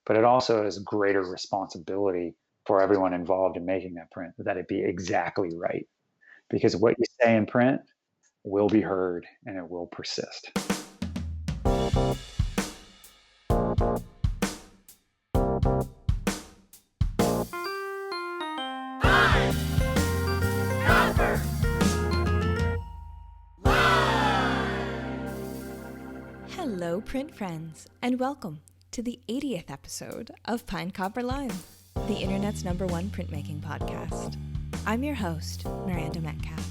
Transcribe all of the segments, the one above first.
but it also is greater responsibility for everyone involved in making that print, that it be exactly right. Because what you say in print will be heard and it will persist. Hello, print friends, and welcome to the 80th episode of Pine Copper Lime, the internet's #1 printmaking podcast. I'm your host, Miranda Metcalf.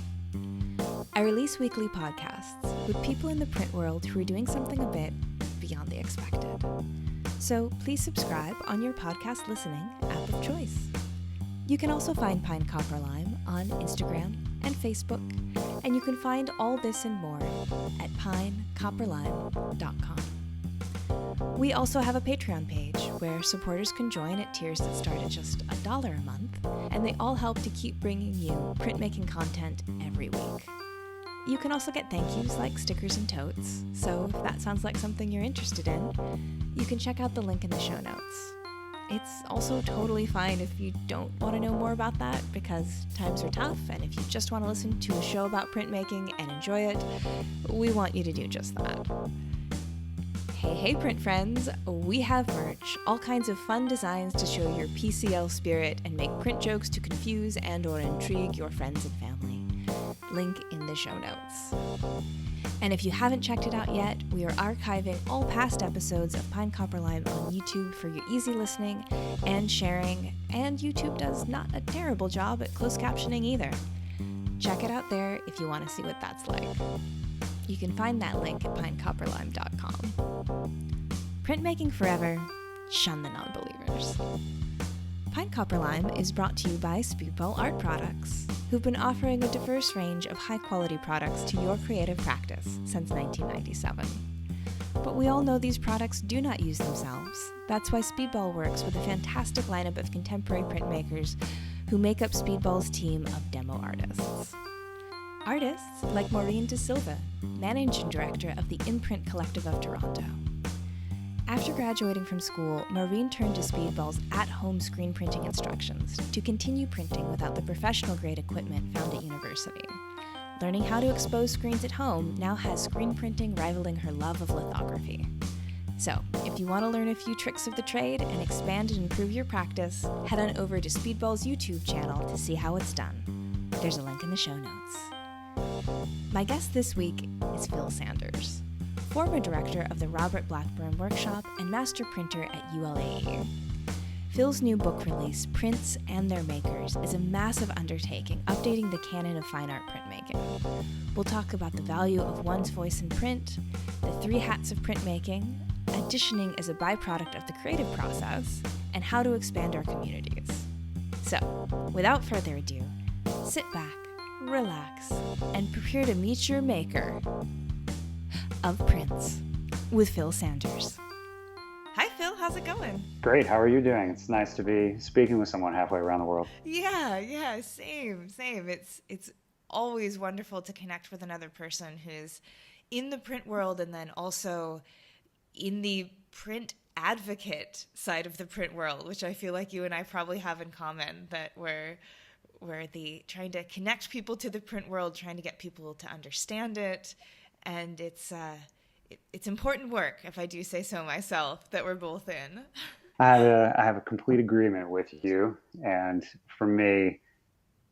I release weekly podcasts with people in the print world who are doing something a bit beyond the expected. So please subscribe on your podcast listening app of choice. You can also find Pine Copper Lime on Instagram and Facebook, and you can find all this and more at pinecopperlime.com. We also have a Patreon page where supporters can join at tiers that start at just $1 a month, and they all help to keep bringing you printmaking content every week. You can also get thank yous like stickers and totes, so if that sounds like something you're interested in, you can check out the link in the show notes. It's also totally fine if you don't want to know more about that, because times are tough, and if you just want to listen to a show about printmaking and enjoy it, we want you to do just that. Hey print friends, we have merch, all kinds of fun designs to show your PCL spirit and make print jokes to confuse and or intrigue your friends and family. Link in the show notes. And if you haven't checked it out yet, we are archiving all past episodes of Pine Copper Lime on YouTube for your easy listening and sharing, and YouTube does not a terrible job at closed captioning either. Check it out there if you want to see what that's like. You can find that link at pinecopperlime.com. Printmaking forever, shun the non-believers. Pine Copper Lime is brought to you by Speedball Art Products, who've been offering a diverse range of high-quality products to your creative practice since 1997. But we all know these products do not use themselves. That's why Speedball works with a fantastic lineup of contemporary printmakers who make up Speedball's team of demo artists. Artists like Maureen De Silva, managing director of the Imprint Collective of Toronto. After graduating from school, Maureen turned to Speedball's at-home screen printing instructions to continue printing without the professional-grade equipment found at university. Learning how to expose screens at home now has screen printing rivaling her love of lithography. So, if you want to learn a few tricks of the trade and expand and improve your practice, head on over to Speedball's YouTube channel to see how it's done. There's a link in the show notes. My guest this week is Phil Sanders, former director of the Robert Blackburn Workshop and master printer at ULAE. Phil's new book release, Prints and Their Makers, is a massive undertaking updating the canon of fine art printmaking. We'll talk about the value of one's voice in print, the 3 hats of printmaking, auditioning as a byproduct of the creative process, and how to expand our communities. So, without further ado, sit back, relax, and prepare to meet your maker of Prints with Phil Sanders. Hi Phil, how's it going? Great, how are you doing? It's nice to be speaking with someone halfway around the world. Yeah, same. It's always wonderful to connect with another person who's in the print world and then also in the print advocate side of the print world, which I feel like you and I probably have in common, that we're trying to connect people to the print world, trying to get people to understand it. And it's important work, if I do say so myself, that we're both in. I have a complete agreement with you. And for me,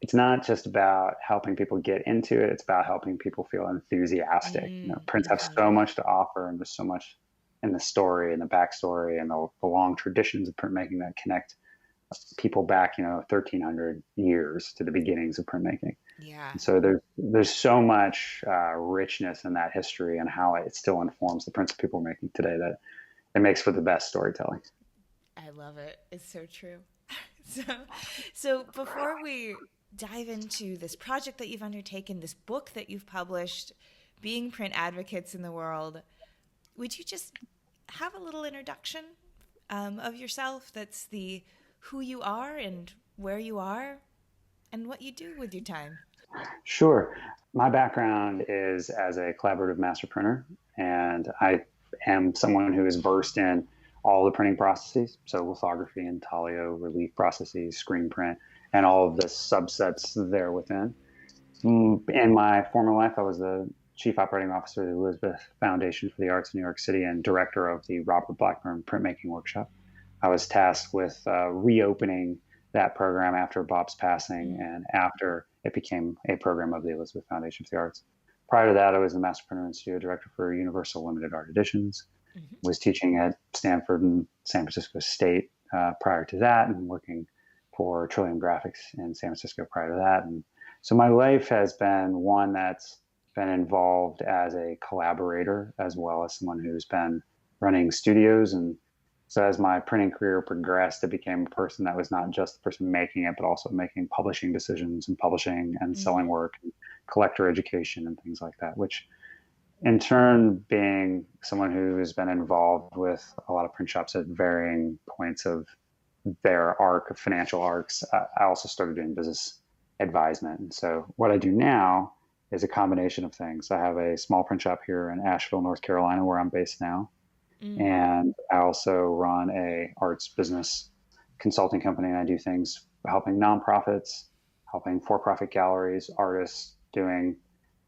it's not just about helping people get into it. It's about helping people feel enthusiastic. Prints have so much to offer, and there's so much in the story and the backstory and the long traditions of printmaking that connect people back, 1,300 years to the beginnings of printmaking. Yeah. So there's so much richness in that history and how it still informs the prints people are making today that it makes for the best storytelling. I love it. It's so true. So before we dive into this project that you've undertaken, this book that you've published, being print advocates in the world, would you just have a little introduction of yourself? That's the who you are and where you are and what you do with your time. Sure. My background is as a collaborative master printer, and I am someone who is versed in all the printing processes, so lithography, intaglio, relief processes, screen print, and all of the subsets there within. In my former life, I was the chief operating officer of the Elizabeth Foundation for the Arts in New York City and director of the Robert Blackburn Printmaking Workshop. I was tasked with reopening that program after Bob's passing and after it became a program of the Elizabeth Foundation for the Arts. Prior to that, I was the Master Printer and Studio Director for Universal Limited Art Editions. Was teaching at Stanford and San Francisco State prior to that, and working for Trillium Graphics in San Francisco prior to that. And so my life has been one that's been involved as a collaborator as well as someone who's been running studios. And so as my printing career progressed, it became a person that was not just the person making it, but also making publishing decisions and publishing and selling work, and collector education and things like that, which in turn, being someone who has been involved with a lot of print shops at varying points of their arc, financial arcs, I also started doing business advisement. And so what I do now is a combination of things. I have a small print shop here in Asheville, North Carolina, where I'm based now. And I also run a arts business consulting company, and I do things helping nonprofits, helping for-profit galleries, artists, doing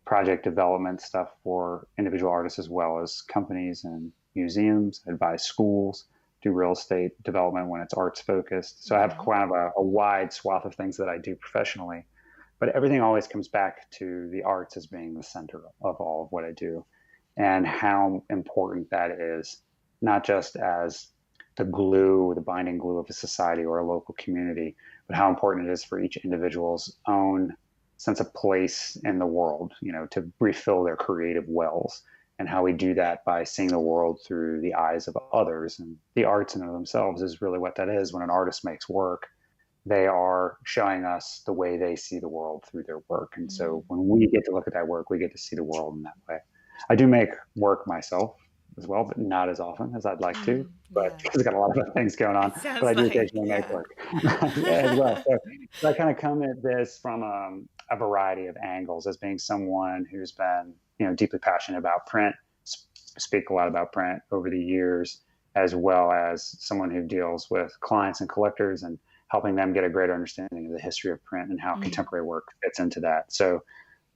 project development stuff for individual artists as well as companies and museums, advise schools, do real estate development when it's arts focused. So I have kind of a wide swath of things that I do professionally, but everything always comes back to the arts as being the center of all of what I do, and how important that is, not just as the glue, the binding glue of a society or a local community, but how important it is for each individual's own sense of place in the world, to refill their creative wells, and how we do that by seeing the world through the eyes of others. And the arts in and of themselves is really what that is. When an artist makes work, they are showing us the way they see the world through their work. And so when we get to look at that work, we get to see the world in that way. I do make work myself as well, but not as often as I'd like to, but because I've got a lot of other things going on, but I do occasionally make work as well. So I kind of come at this from a variety of angles, as being someone who's been, deeply passionate about print, speak a lot about print over the years, as well as someone who deals with clients and collectors and helping them get a greater understanding of the history of print and how contemporary work fits into that. So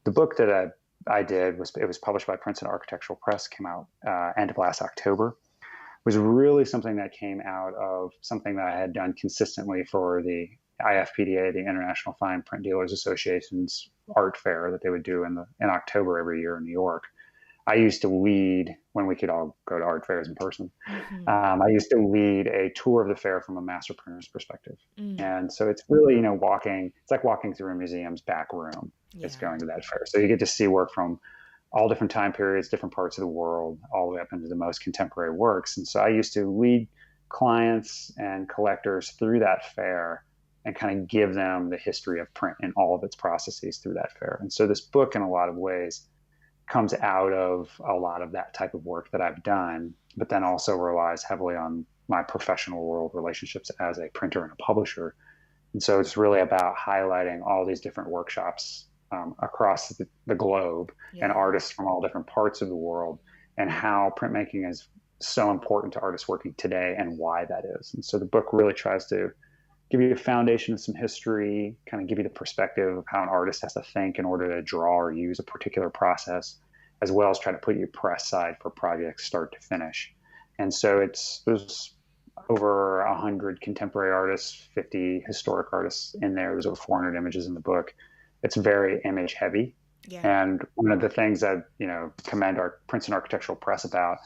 the book that I did was published by Princeton Architectural Press, came out end of last October. It was really something that came out of something that I had done consistently for the IFPDA, the International Fine Print Dealers Association's art fair that they would do in October every year in New York. I used to lead, when we could all go to art fairs in person, I used to lead a tour of the fair from a master printer's perspective. And so it's really, it's like walking through a museum's back room. It's going to that fair. So you get to see work from all different time periods, different parts of the world, all the way up into the most contemporary works. And so I used to lead clients and collectors through that fair and kind of give them the history of print and all of its processes through that fair. And so this book, in a lot of ways, comes out of a lot of that type of work that I've done, but then also relies heavily on my professional world relationships as a printer and a publisher. And so it's really about highlighting all these different workshops across the globe and artists from all different parts of the world, and how printmaking is so important to artists working today and why that is. And so the book really tries to give you a foundation of some history, kind of give you the perspective of how an artist has to think in order to draw or use a particular process, as well as try to put you press side for projects start to finish. And so there's over 100 contemporary artists, 50 historic artists in there. There's over 400 images in the book. It's very image heavy. And one of the things that, commend our Princeton Architectural Press about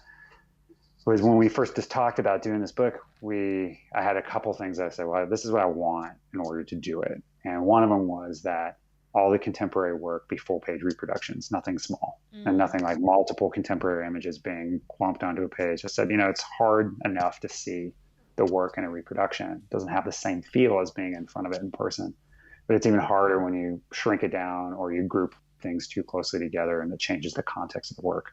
was when we first just talked about doing this book, I had a couple things that I said, well, this is what I want in order to do it. And one of them was that all the contemporary work be full page reproductions, nothing small, and nothing like multiple contemporary images being clumped onto a page. I said, it's hard enough to see the work in a reproduction. It doesn't have the same feel as being in front of it in person, but it's even harder when you shrink it down or you group things too closely together, and it changes the context of the work.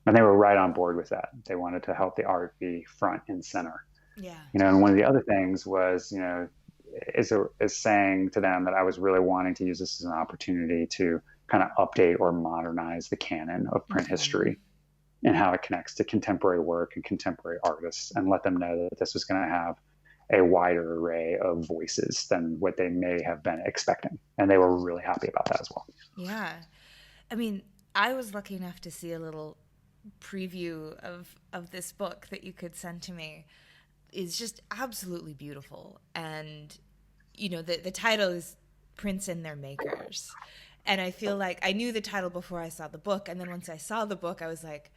And they were right on board with that. They wanted to help the art be front and center. And one of the other things was, is saying to them that I was really wanting to use this as an opportunity to kind of update or modernize the canon of print history. and how it connects to contemporary work and contemporary artists, and let them know that this was going to have a wider array of voices than what they may have been expecting. And they were really happy about that as well. Yeah. I mean, I was lucky enough to see a little preview of this book that you could send to me. It's just absolutely beautiful. And, you know, the title is Prints and Their Makers. And I feel like I knew the title before I saw the book. And then once I saw the book, I was like,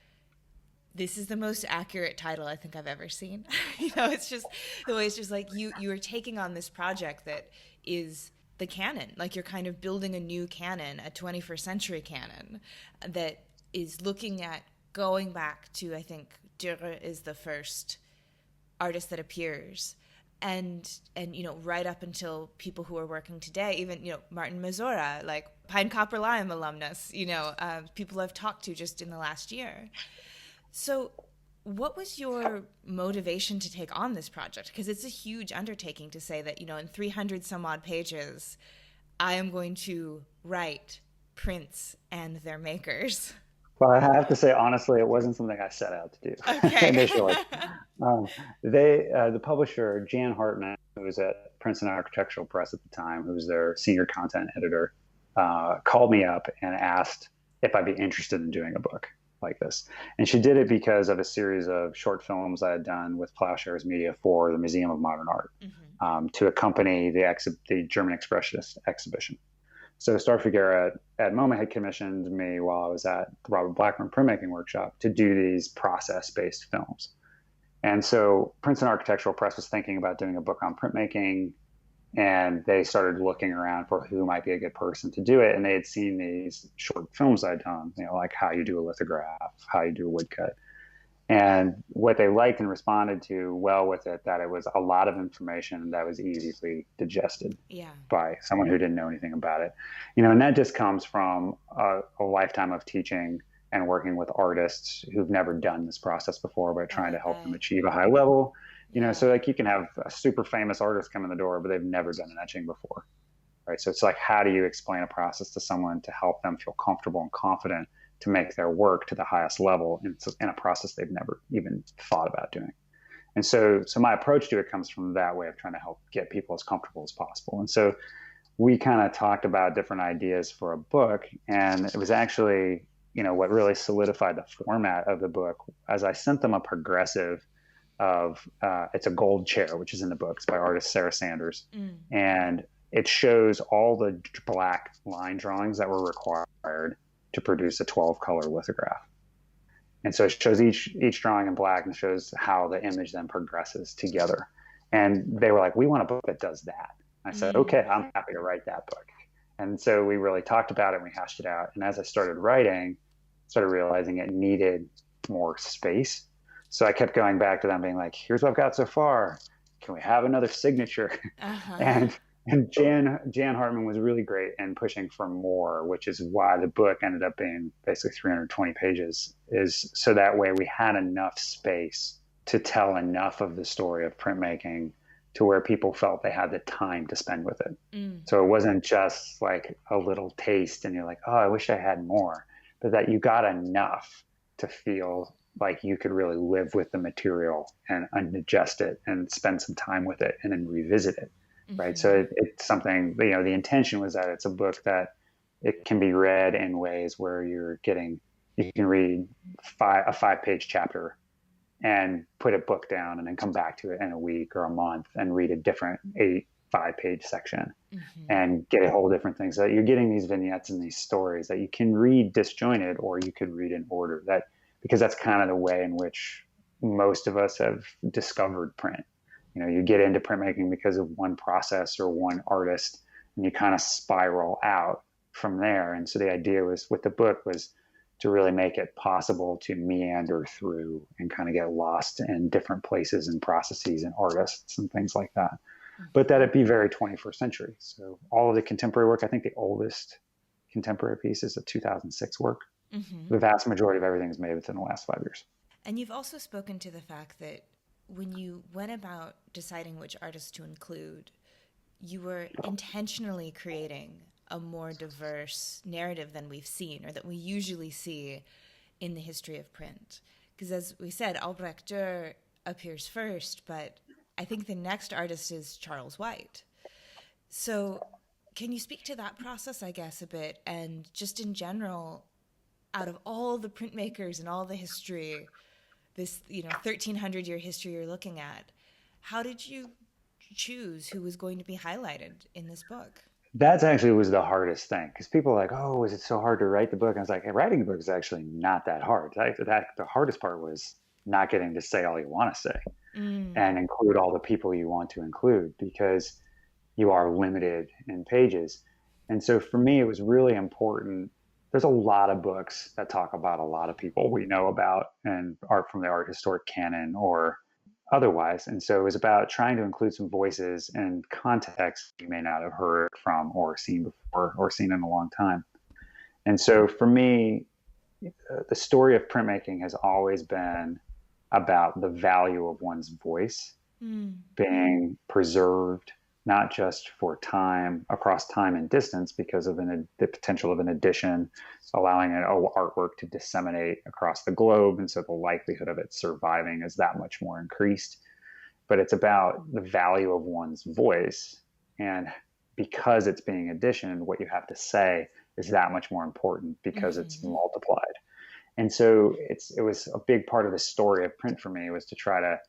this is the most accurate title I think I've ever seen. You know, it's just the way it's just like you are taking on this project that is the canon. Like you're kind of building a new canon, a 21st century canon that is looking at going back to, I think Dürer is the first artist that appears. And you know, right up until people who are working today, even, you know, Martin Mazura, like Pine Copper Lime alumnus, you know, people I've talked to just in the last year. So what was your motivation to take on this project? Because it's a huge undertaking to say that, you know, in 300 some odd pages, I am going to write prints and their makers. Well, I have to say, honestly, it wasn't something I set out to do Okay. initially. The publisher, Jan Hartman, who was at Princeton Architectural Press at the time, who was their senior content editor, called me up and asked if I'd be interested in doing a book like this. And she did it because of a series of short films I had done with Plowshares Media for the Museum of Modern Art, to accompany the German Expressionist exhibition. So Star Figuera at MoMA had commissioned me while I was at the Robert Blackburn Printmaking Workshop to do these process-based films. And so Princeton Architectural Press was thinking about doing a book on printmaking, and they started looking around for who might be a good person to do it. And they had seen these short films I'd done, you know, like how you do a lithograph, how you do a woodcut. And what they liked and responded to well with it, that it was a lot of information that was easily digested by someone who didn't know anything about it. You know, and that just comes from a lifetime of teaching and working with artists who've never done this process before, but trying to help them achieve a high level. You know, so like you can have a super famous artist come in the door, but they've never done an etching before, right? So it's like, how do you explain a process to someone to help them feel comfortable and confident to make their work to the highest level in a process they've never even thought about doing? And so my approach to it comes from that way of trying to help get people as comfortable as possible. And so we kind of talked about different ideas for a book, and it was actually, you know, what really solidified the format of the book as I sent them a progressive of it's a gold chair, which is in the book. It's by artist Sarah Sanders. And it shows all the black line drawings that were required to produce a 12-color lithograph. And so it shows each drawing in black and shows how the image then progresses together. And they were like, we want a book that does that. I said, okay, I'm happy to write that book. And so we really talked about it and we hashed it out. And as I started writing, started realizing it needed more space. So I kept going back to them being like, here's what I've got so far. Can we have another signature? And Jan Hartman was really great in pushing for more, which is why the book ended up being basically 320 pages, is so that way we had enough space to tell enough of the story of printmaking to where people felt they had the time to spend with it. So it wasn't just like a little taste and you're like, oh, I wish I had more, but that you got enough to feel like you could really live with the material and digest it and spend some time with it and then revisit it. Right. So it's something, you know, the intention was that it's a book that it can be read in ways where you can read a 5-page chapter and put a book down and then come back to it in a week or a month and read a different 5-page section and get a whole different thing. So that you're getting these vignettes and these stories that you can read disjointed, or you could read in order, because that's kind of the way in which most of us have discovered print. You know, you get into printmaking because of one process or one artist, and you kind of spiral out from there. And so the idea with the book was to really make it possible to meander through and kind of get lost in different places and processes and artists and things like that. But that it be very 21st century. So all of the contemporary work, I think the oldest contemporary piece is a 2006 work. The vast majority of everything is made within the last 5 years. And you've also spoken to the fact that when you went about deciding which artists to include, you were intentionally creating a more diverse narrative than we've seen, or that we usually see in the history of print. Because as we said, Albrecht Dürer appears first, but I think the next artist is Charles White. So can you speak to that process, I guess, a bit? And just in general, out of all the printmakers and all the history, this 1,300-year history you're looking at, how did you choose who was going to be highlighted in this book? That's actually was the hardest thing because people are like, oh, is it so hard to write the book? And I was like, hey, writing the book is actually not that hard. The hardest part was not getting to say all you want to say and include all the people you want to include because you are limited in pages. And so for me, it was really important. There's a lot of books that talk about a lot of people we know about and art from the art historic canon or otherwise. And so it was about trying to include some voices and context you may not have heard from or seen before or seen in a long time. And so for me, the story of printmaking has always been about the value of one's voice being preserved, not just for time, across time and distance because of the potential of an edition, allowing an artwork to disseminate across the globe. And so the likelihood of it surviving is that much more increased. But it's about the value of one's voice. And because it's being editioned, what you have to say is that much more important because it's multiplied. And so it was a big part of the story of print for me was to try to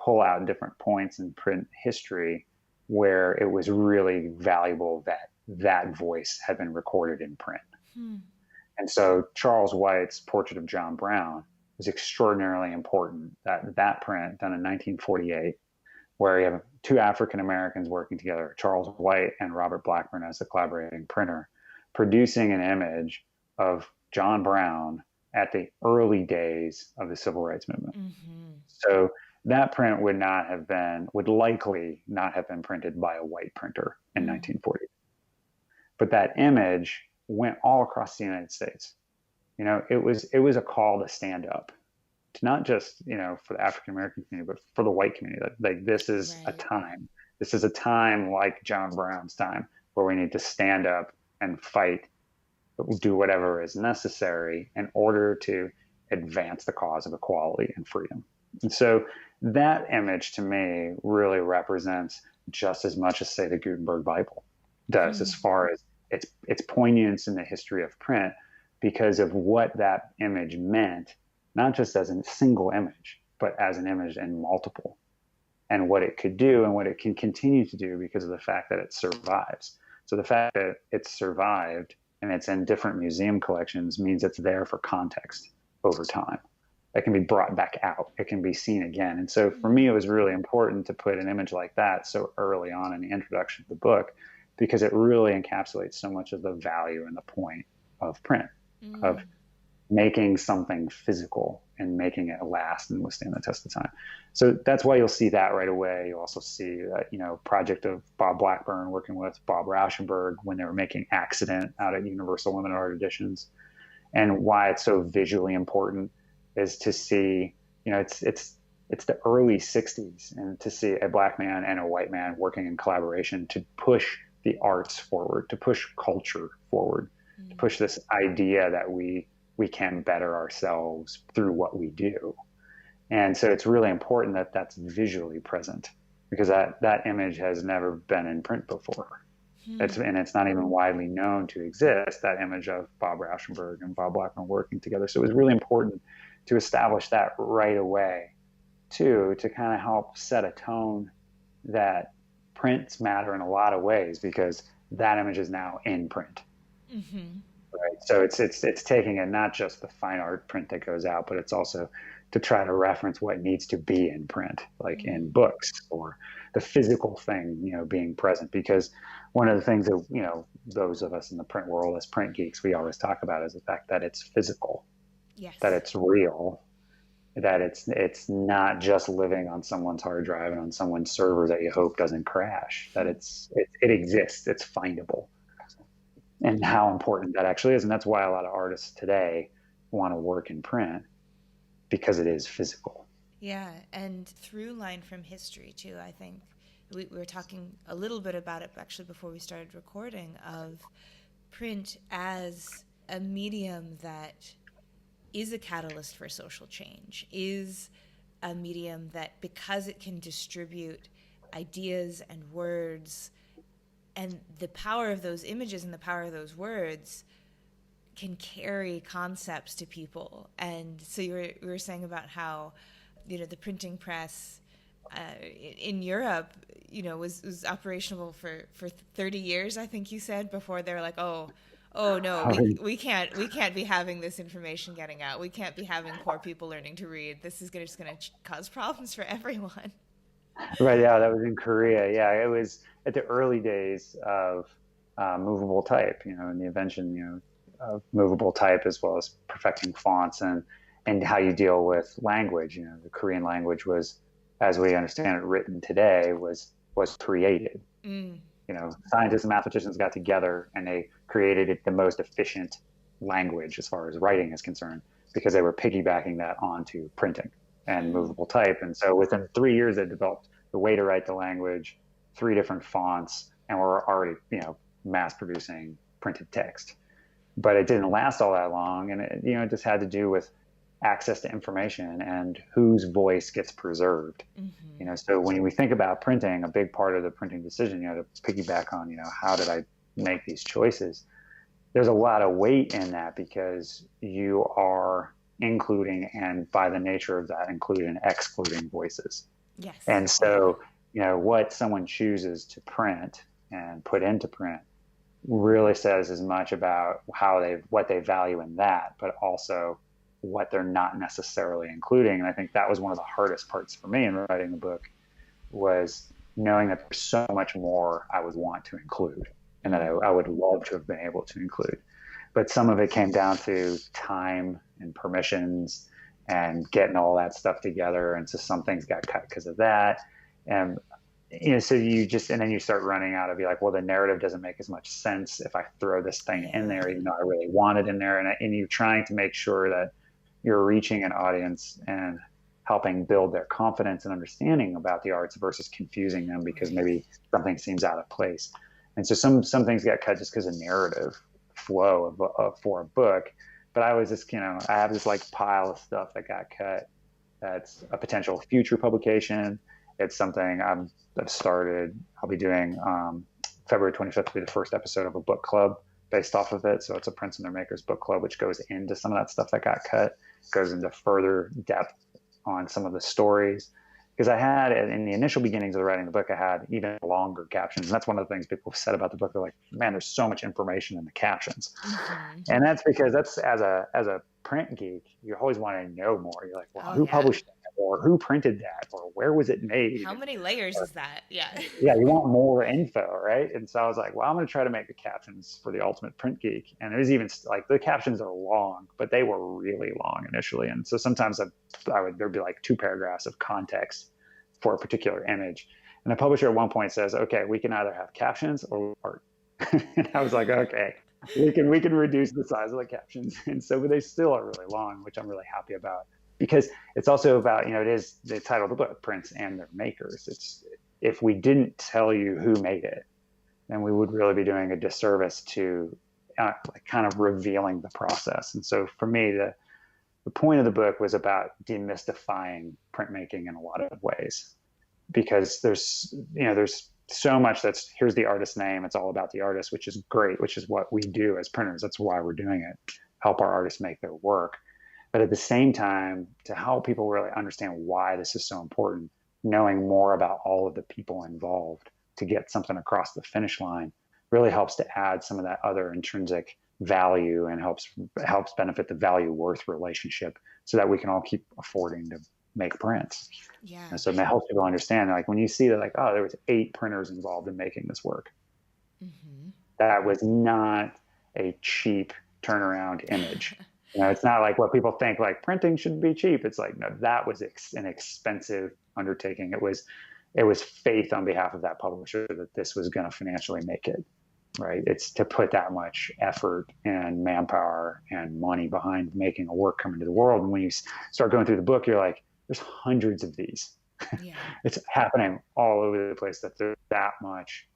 pull out different points in print history where it was really valuable that that voice had been recorded in print. And so Charles White's Portrait of John Brown was extraordinarily important. That print done in 1948, where you have two African Americans working together, Charles White and Robert Blackburn as the collaborating printer, producing an image of John Brown at the early days of the Civil Rights Movement. So that print would likely not have been printed by a white printer in 1940. But that image went all across the United States. It was a call to stand up, to not just, for the African American community, but for the white community. Like this is a time. This is a time like John Brown's time where we need to stand up and fight, do whatever is necessary in order to advance the cause of equality and freedom. And so that image to me really represents just as much as, say, the Gutenberg Bible does as far as its poignance in the history of print because of what that image meant, not just as a single image, but as an image in multiple, and what it could do and what it can continue to do because of the fact that it survives. So the fact that it's survived and it's in different museum collections means it's there for context over time. It can be brought back out. It can be seen again. And so for me, it was really important to put an image like that so early on in the introduction of the book, because it really encapsulates so much of the value and the point of print, of making something physical and making it last and withstand the test of time. So that's why you'll see that right away. You'll also see that, project of Bob Blackburn working with Bob Rauschenberg when they were making Accident out at Universal Limited Art Editions, and why it's so visually important is to see, it's the early 60s, and to see a black man and a white man working in collaboration to push the arts forward, to push culture forward, to push this idea that we can better ourselves through what we do. And so it's really important that that's visually present, because that image has never been in print before. And it's not even widely known to exist, that image of Bob Rauschenberg and Bob Blackburn working together. So it was really important to establish that right away, too, to kind of help set a tone that prints matter in a lot of ways, because that image is now in print. Right. So it's taking it, not just the fine art print that goes out, but it's also to try to reference what needs to be in print, like in books, or the physical thing, being present. Because one of the things that, those of us in the print world as print geeks, we always talk about is the fact that it's physical, that it's real, that it's not just living on someone's hard drive and on someone's server that you hope doesn't crash, that it exists, it's findable. And how important that actually is. And that's why a lot of artists today want to work in print, because it is physical. Yeah, and through line from history, too, I think. We were talking a little bit about it, actually, before we started recording, of print as a medium that is a catalyst for social change, is a medium that, because it can distribute ideas and words, and the power of those images and the power of those words can carry concepts to people. And so we were saying about how, the printing press in Europe, was operational for 30 years, I think you said, before they're like, oh no, we can't be having this information getting out. We can't be having poor people learning to read. This is just going to cause problems for everyone. Right. Yeah, that was in Korea. Yeah, it was at the early days of movable type, and the invention, of movable type, as well as perfecting fonts and how you deal with language. The Korean language was, as we understand it, written today, was created. Mm. Scientists and mathematicians got together and they created the most efficient language as far as writing is concerned, because they were piggybacking that onto printing and movable type. And so within 3 years, they developed the way to write the language, 3 different fonts, and we're already, mass producing printed text. But it didn't last all that long. And it just had to do with access to information and whose voice gets preserved. Mm-hmm. So when we think about printing, a big part of the printing decision, to piggyback on, how did I make these choices? There's a lot of weight in that, because you are including, and by the nature of that, including and excluding voices. Yes. And so, what someone chooses to print and put into print really says as much about what they value in that, but also what they're not necessarily including. And I think that was one of the hardest parts for me in writing the book, was knowing that there's so much more I would want to include, and that I would love to have been able to include. But some of it came down to time and permissions and getting all that stuff together. And so some things got cut because of that. And, so and then you start running out of, be like, well, the narrative doesn't make as much sense if I throw this thing in there, even though I really want it in there. And you're trying to make sure that you're reaching an audience and helping build their confidence and understanding about the arts versus confusing them because maybe something seems out of place. And so some things got cut just because of narrative flow for a book. But I was just, I have this pile of stuff that got cut. That's a potential future publication. It's something I've started. I'll be doing February 25th will be the first episode of a book club based off of it. So it's a Prince and Their Makers book club, which goes into some of that stuff that got cut, goes into further depth on some of the stories. Because I had, in the initial beginnings of writing the book, I had even longer captions. And that's one of the things people have said about the book. They're like, man, there's so much information in the captions. Mm-hmm. And that's because as a print geek, you always want to know more. You're like, well, who published that? Or who printed that? Or where was it made? How many layers is that? Yeah. Yeah, you want more info, right? And so I was like, well, I'm going to try to make the captions for the ultimate print geek. And it was even the captions are long, but they were really long initially. And so sometimes there'd be 2 paragraphs of context for a particular image. And the publisher at one point says, okay, we can either have captions or art. And I was like, okay, we can reduce the size of the captions. And so they still are really long, which I'm really happy about. Because it's also about, it is the title of the book, Prince and Their Makers. It's, if we didn't tell you who made it, then we would really be doing a disservice to kind of revealing the process. And so for me, the point of the book was about demystifying printmaking in a lot of ways, because there's so much here's the artist's name. It's all about the artist, which is great, which is what we do as printers. That's why we're doing it, help our artists make their work. But at the same time, to help people really understand why this is so important, knowing more about all of the people involved to get something across the finish line really helps to add some of that other intrinsic value and helps benefit the value worth relationship, so that we can all keep affording to make prints. Yeah. And so it helps people understand, when you see that, there was 8 printers involved in making this work. Mm-hmm. That was not a cheap turnaround image. It's not like what people think, printing should be cheap. It's no, that was an expensive undertaking. It was faith on behalf of that publisher that this was going to financially make it, right? It's to put that much effort and manpower and money behind making a work come into the world. And when you start going through the book, you're like, there's hundreds of these. Yeah. It's happening all over the place, that there's that much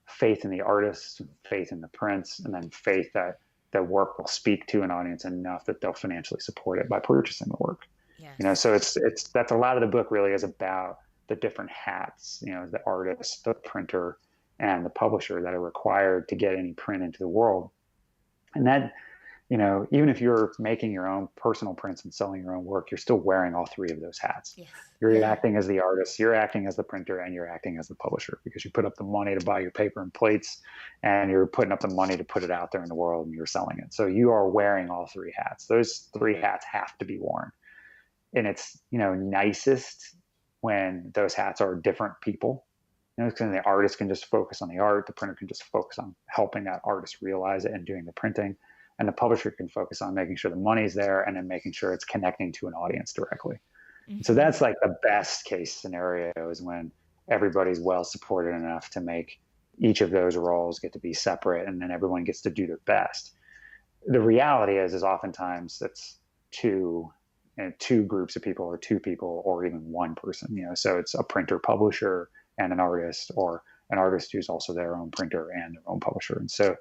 faith in the artist, faith in the prints, and then faith that the work will speak to an audience enough that they'll financially support it by purchasing the work. Yes. So it's that's a lot of the book really is about the different hats, the artist, the printer, and the publisher that are required to get any print into the world. And that, even if you're making your own personal prints and selling your own work, you're still wearing all three of those hats. Yes. You're acting as the artist, you're acting as the printer, and you're acting as the publisher, because you put up the money to buy your paper and plates, and you're putting up the money to put it out there in the world, and you're selling it. So you are wearing all three hats. Those three hats have to be worn. And it's, nicest when those hats are different people. Because the artist can just focus on the art, the printer can just focus on helping that artist realize it and doing the printing, and the publisher can focus on making sure the money's there and then making sure it's connecting to an audience directly. Mm-hmm. So that's like the best case scenario, is when everybody's well supported enough to make each of those roles get to be separate, and then everyone gets to do their best. The reality is oftentimes it's two groups of people, or two people, or even one person. So it's a printer publisher and an artist, or an artist who's also their own printer and their own publisher. And so,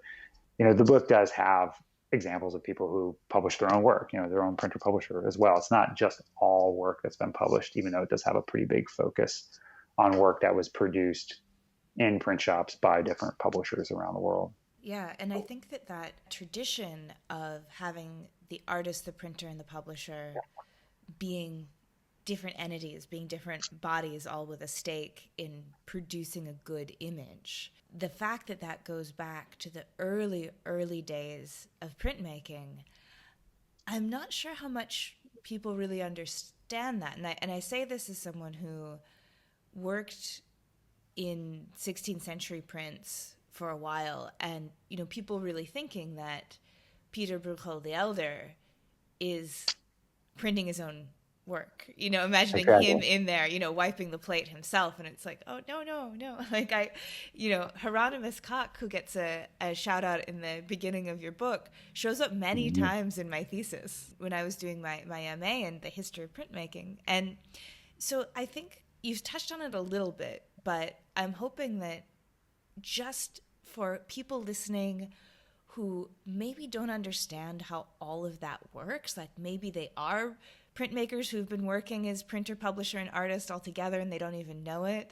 the book does have examples of people who publish their own work, their own printer publisher as well. It's not just all work that's been published, even though it does have a pretty big focus on work that was produced in print shops by different publishers around the world. Yeah, and I think that tradition of having the artist, the printer, and the publisher being different entities, being different bodies, all with a stake in producing a good image. The fact that goes back to the early days of printmaking, I'm not sure how much people really understand that. And I say this as someone who worked in 16th century prints for a while, and people really thinking that Peter Bruegel the Elder is printing his own work, imagining him in there, wiping the plate himself. And it's like, oh, no. Like Hieronymus Koch, who gets a shout out in the beginning of your book, shows up many times in my thesis when I was doing my MA in the history of printmaking. And so I think you've touched on it a little bit, but I'm hoping that just for people listening who maybe don't understand how all of that works, like maybe they are printmakers who've been working as printer, publisher, and artist all together and they don't even know it.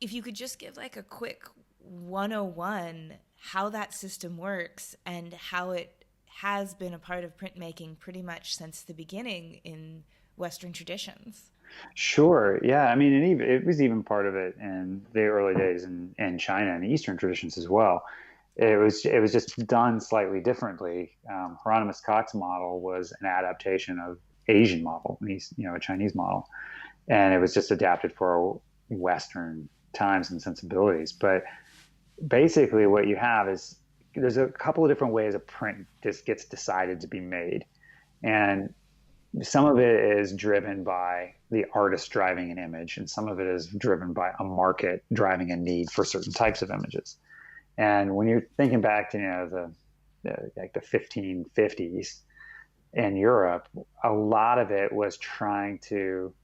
If you could just give like a quick 101 how that system works and how it has been a part of printmaking pretty much since the beginning in Western traditions. Sure. Yeah. I mean, it was even part of it in the early days in China and Eastern traditions as well. It was just done slightly differently. Hieronymus Koch's model was an adaptation of Asian model, a Chinese model, and it was just adapted for Western times and sensibilities. But basically what you have is there's a couple of different ways a print just gets decided to be made. And some of it is driven by the artist driving an image, and some of it is driven by a market driving a need for certain types of images. And when you're thinking back to the 1550s in Europe, a lot of it was trying to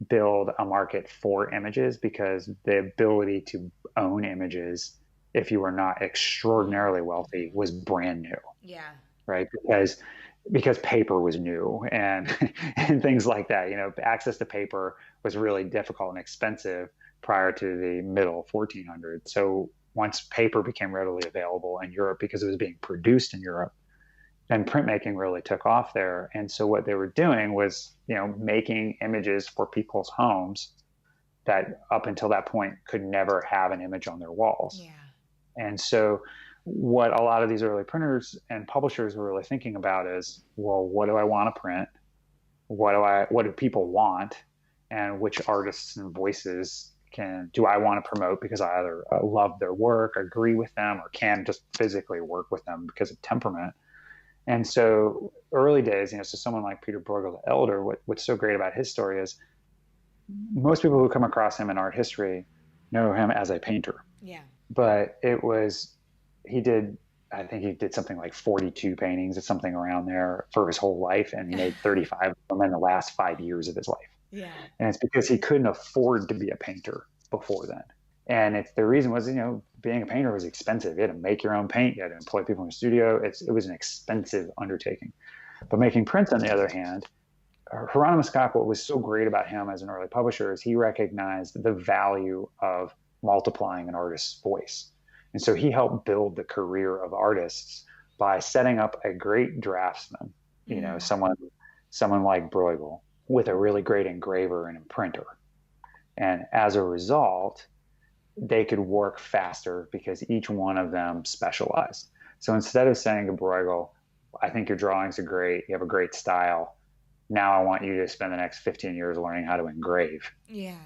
build a market for images, because the ability to own images, if you were not extraordinarily wealthy, was brand new. Yeah. Right? Because paper was new and things like that. Access to paper was really difficult and expensive prior to the middle 1400s. So once paper became readily available in Europe, because it was being produced in Europe, then printmaking really took off there. And so what they were doing was, making images for people's homes that up until that point could never have an image on their walls. Yeah. And so what a lot of these early printers and publishers were really thinking about is, well, what do I want to print? What do people want? And which artists and voices do I want to promote, because I either love their work, agree with them, or can just physically work with them because of temperament. And so early days, so someone like Peter Bruegel the Elder, what's so great about his story is most people who come across him in art history know him as a painter. Yeah. But I think he did something like 42 paintings or something around there for his whole life, and he made 35 of them in the last 5 years of his life. Yeah. And it's because he couldn't afford to be a painter before then. And it's the reason was, being a painter was expensive. You had to make your own paint. You had to employ people in the studio. It was an expensive undertaking. But making prints, on the other hand, Hieronymus Cock, what was so great about him as an early publisher is he recognized the value of multiplying an artist's voice. And so he helped build the career of artists by setting up a great draftsman, someone like Bruegel, with a really great engraver and imprinter. And as a result, they could work faster because each one of them specialized. So instead of saying to Bruegel, I think your drawings are great, you have a great style, now I want you to spend the next 15 years learning how to engrave. Yeah.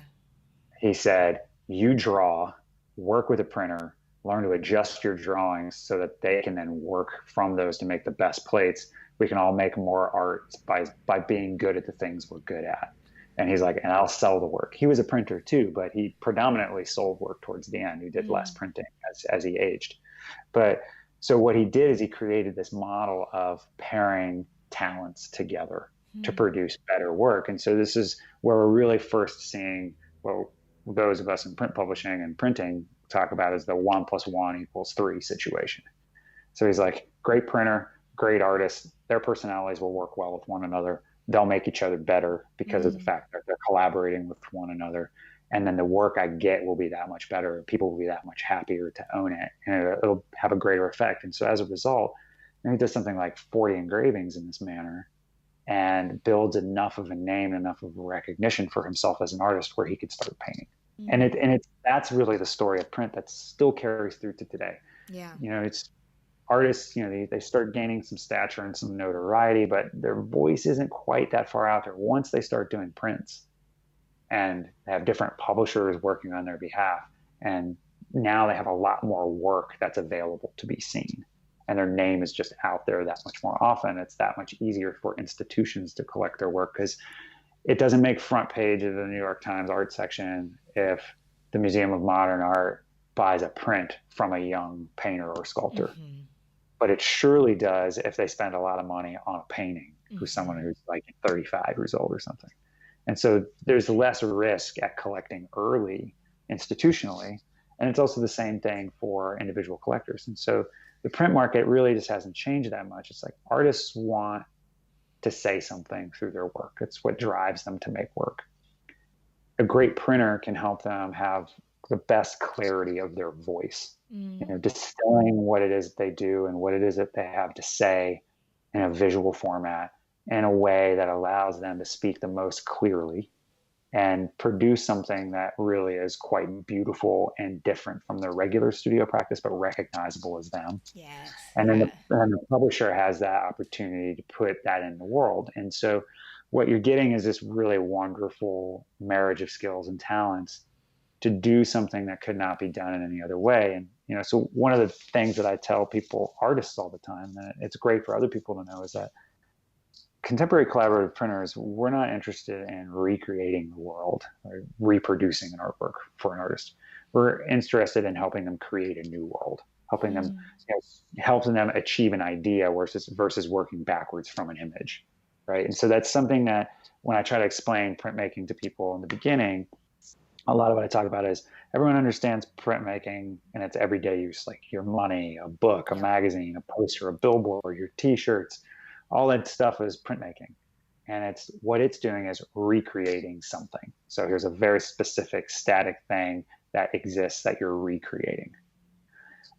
He said, you draw, work with a printer, learn to adjust your drawings so that they can then work from those to make the best plates. We can all make more art by being good at the things we're good at. And he's like, and I'll sell the work. He was a printer too, but he predominantly sold work towards the end. He did less printing as he aged. But so what he did is he created this model of pairing talents together to produce better work. And so this is where we're really first seeing what those of us in print publishing and printing talk about as the 1 + 1 = 3 situation. So he's like, great printer, great artist, their personalities will work well with one another. They'll make each other better because of the fact that they're collaborating with one another. And then the work I get will be that much better. People will be that much happier to own it, and it'll have a greater effect. And so as a result, he does something like 40 engravings in this manner and builds enough of a name, enough of a recognition for himself as an artist where he could start painting. And that's really the story of print that still carries through to today. Yeah. It's artists, they start gaining some stature and some notoriety, but their voice isn't quite that far out there. Once they start doing prints and they have different publishers working on their behalf, and now they have a lot more work that's available to be seen, and their name is just out there that much more often. It's that much easier for institutions to collect their work, because it doesn't make front page of the New York Times art section if the Museum of Modern Art buys a print from a young painter or sculptor. But it surely does if they spend a lot of money on a painting who's someone who's like 35 years old or something. And so there's less risk at collecting early institutionally. And it's also the same thing for individual collectors. And so the print market really just hasn't changed that much. It's like artists want to say something through their work. It's what drives them to make work. A great printer can help them have the best clarity of their voice, distilling what it is that they do and what it is that they have to say in a visual format in a way that allows them to speak the most clearly and produce something that really is quite beautiful and different from their regular studio practice, but recognizable as them. Yes. And then the publisher has that opportunity to put that in the world. And so what you're getting is this really wonderful marriage of skills and talents to do something that could not be done in any other way. And, so one of the things that I tell people, artists all the time, that it's great for other people to know, is that contemporary collaborative printers, we're not interested in recreating the world or reproducing an artwork for an artist. We're interested in helping them create a new world, helping them, helping them achieve an idea versus working backwards from an image, right? And so that's something that when I try to explain printmaking to people in the beginning, a lot of what I talk about is everyone understands printmaking and its everyday use, like your money, a book, a magazine, a poster, a billboard, your t-shirts. All that stuff is printmaking. And what it's doing is recreating something. So here's a very specific static thing that exists that you're recreating.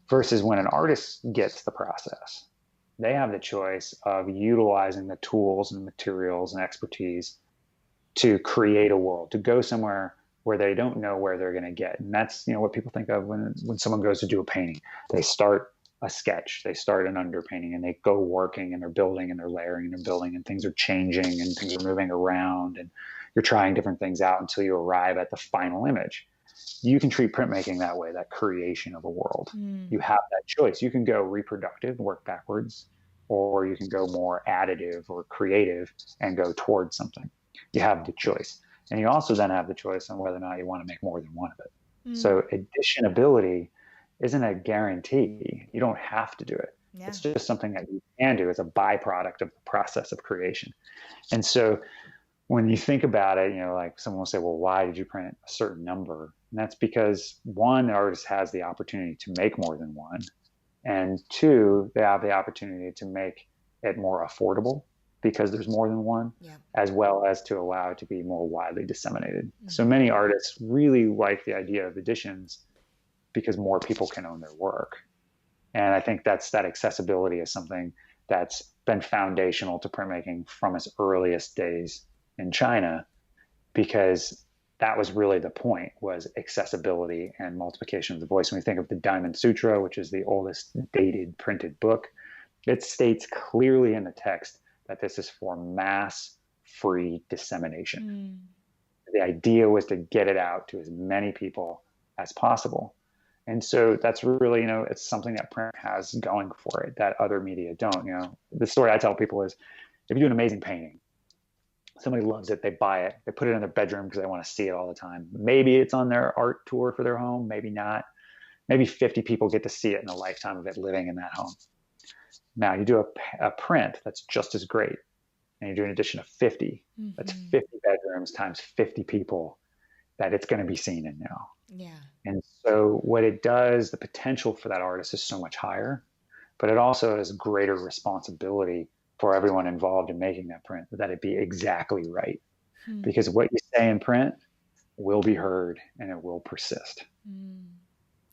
Versus when an artist gets the process, they have the choice of utilizing the tools and materials and expertise to create a world, to go somewhere where they don't know where they're going to get. And that's, what people think of when someone goes to do a painting. They start a sketch, they start an underpainting, and they go working, and they're building, and they're layering, and they're building, and things are changing, and things are moving around, and you're trying different things out until you arrive at the final image. You can treat printmaking that way, that creation of a world. You have that choice. You can go reproductive, work backwards, or you can go more additive or creative and go towards something. You have the choice. And you also then have the choice on whether or not you want to make more than one of it. So additionability isn't a guarantee. You don't have to do it. Yeah. It's just something that you can do. It's a byproduct of the process of creation. And so when you think about it, like someone will say, well, why did you print a certain number? And that's because one, the artist has the opportunity to make more than one. And two, they have the opportunity to make it more affordable because there's more than one, Yeah. as well as to allow it to be more widely disseminated. Mm-hmm. So many artists really like the idea of editions because more people can own their work. And I think that accessibility is something that's been foundational to printmaking from its earliest days in China, because that was really the point, was accessibility and multiplication of the voice. When we think of the Diamond Sutra, which is the oldest dated printed book, it states clearly in the text that this is for mass free dissemination. The idea was to get it out to as many people as possible. And so that's really, it's something that print has going for it that other media don't. The story I tell people is, if you do an amazing painting, somebody loves it, they buy it, they put it in their bedroom because they want to see it all the time. Maybe it's on their art tour for their home, maybe not. Maybe 50 people get to see it in a lifetime of it living in that home. Now you do a print that's just as great, and you do an edition of 50. Mm-hmm. That's 50 bedrooms times 50 people that it's going to be seen in now. Yeah. And so what it does, the potential for that artist is so much higher, but it also has greater responsibility for everyone involved in making that print, that it be exactly right. Because what you say in print will be heard and it will persist.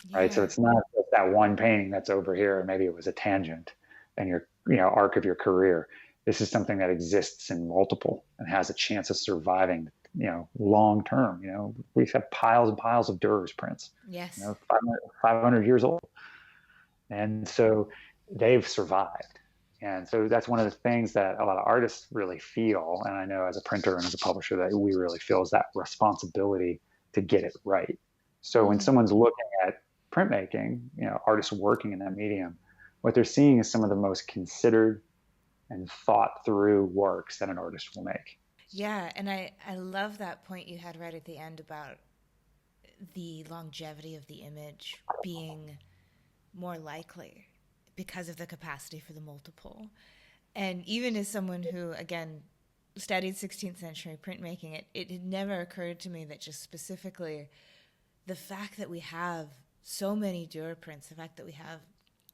Yeah. Right. So it's not just that one painting that's over here, and maybe it was a tangent in your arc of your career. This is something that exists in multiple and has a chance of surviving long term. We have piles and piles of Durer's prints. Yes. 500 years old. And so they've survived. And so that's one of the things that a lot of artists really feel. And I know as a printer and as a publisher that we really feel is that responsibility to get it right. So when someone's looking at printmaking, artists working in that medium, what they're seeing is some of the most considered and thought through works that an artist will make. Yeah, and I love that point you had right at the end about the longevity of the image being more likely because of the capacity for the multiple. And even as someone who, again, studied 16th century printmaking, it had never occurred to me that just specifically the fact that we have so many Dürer prints, the fact that we have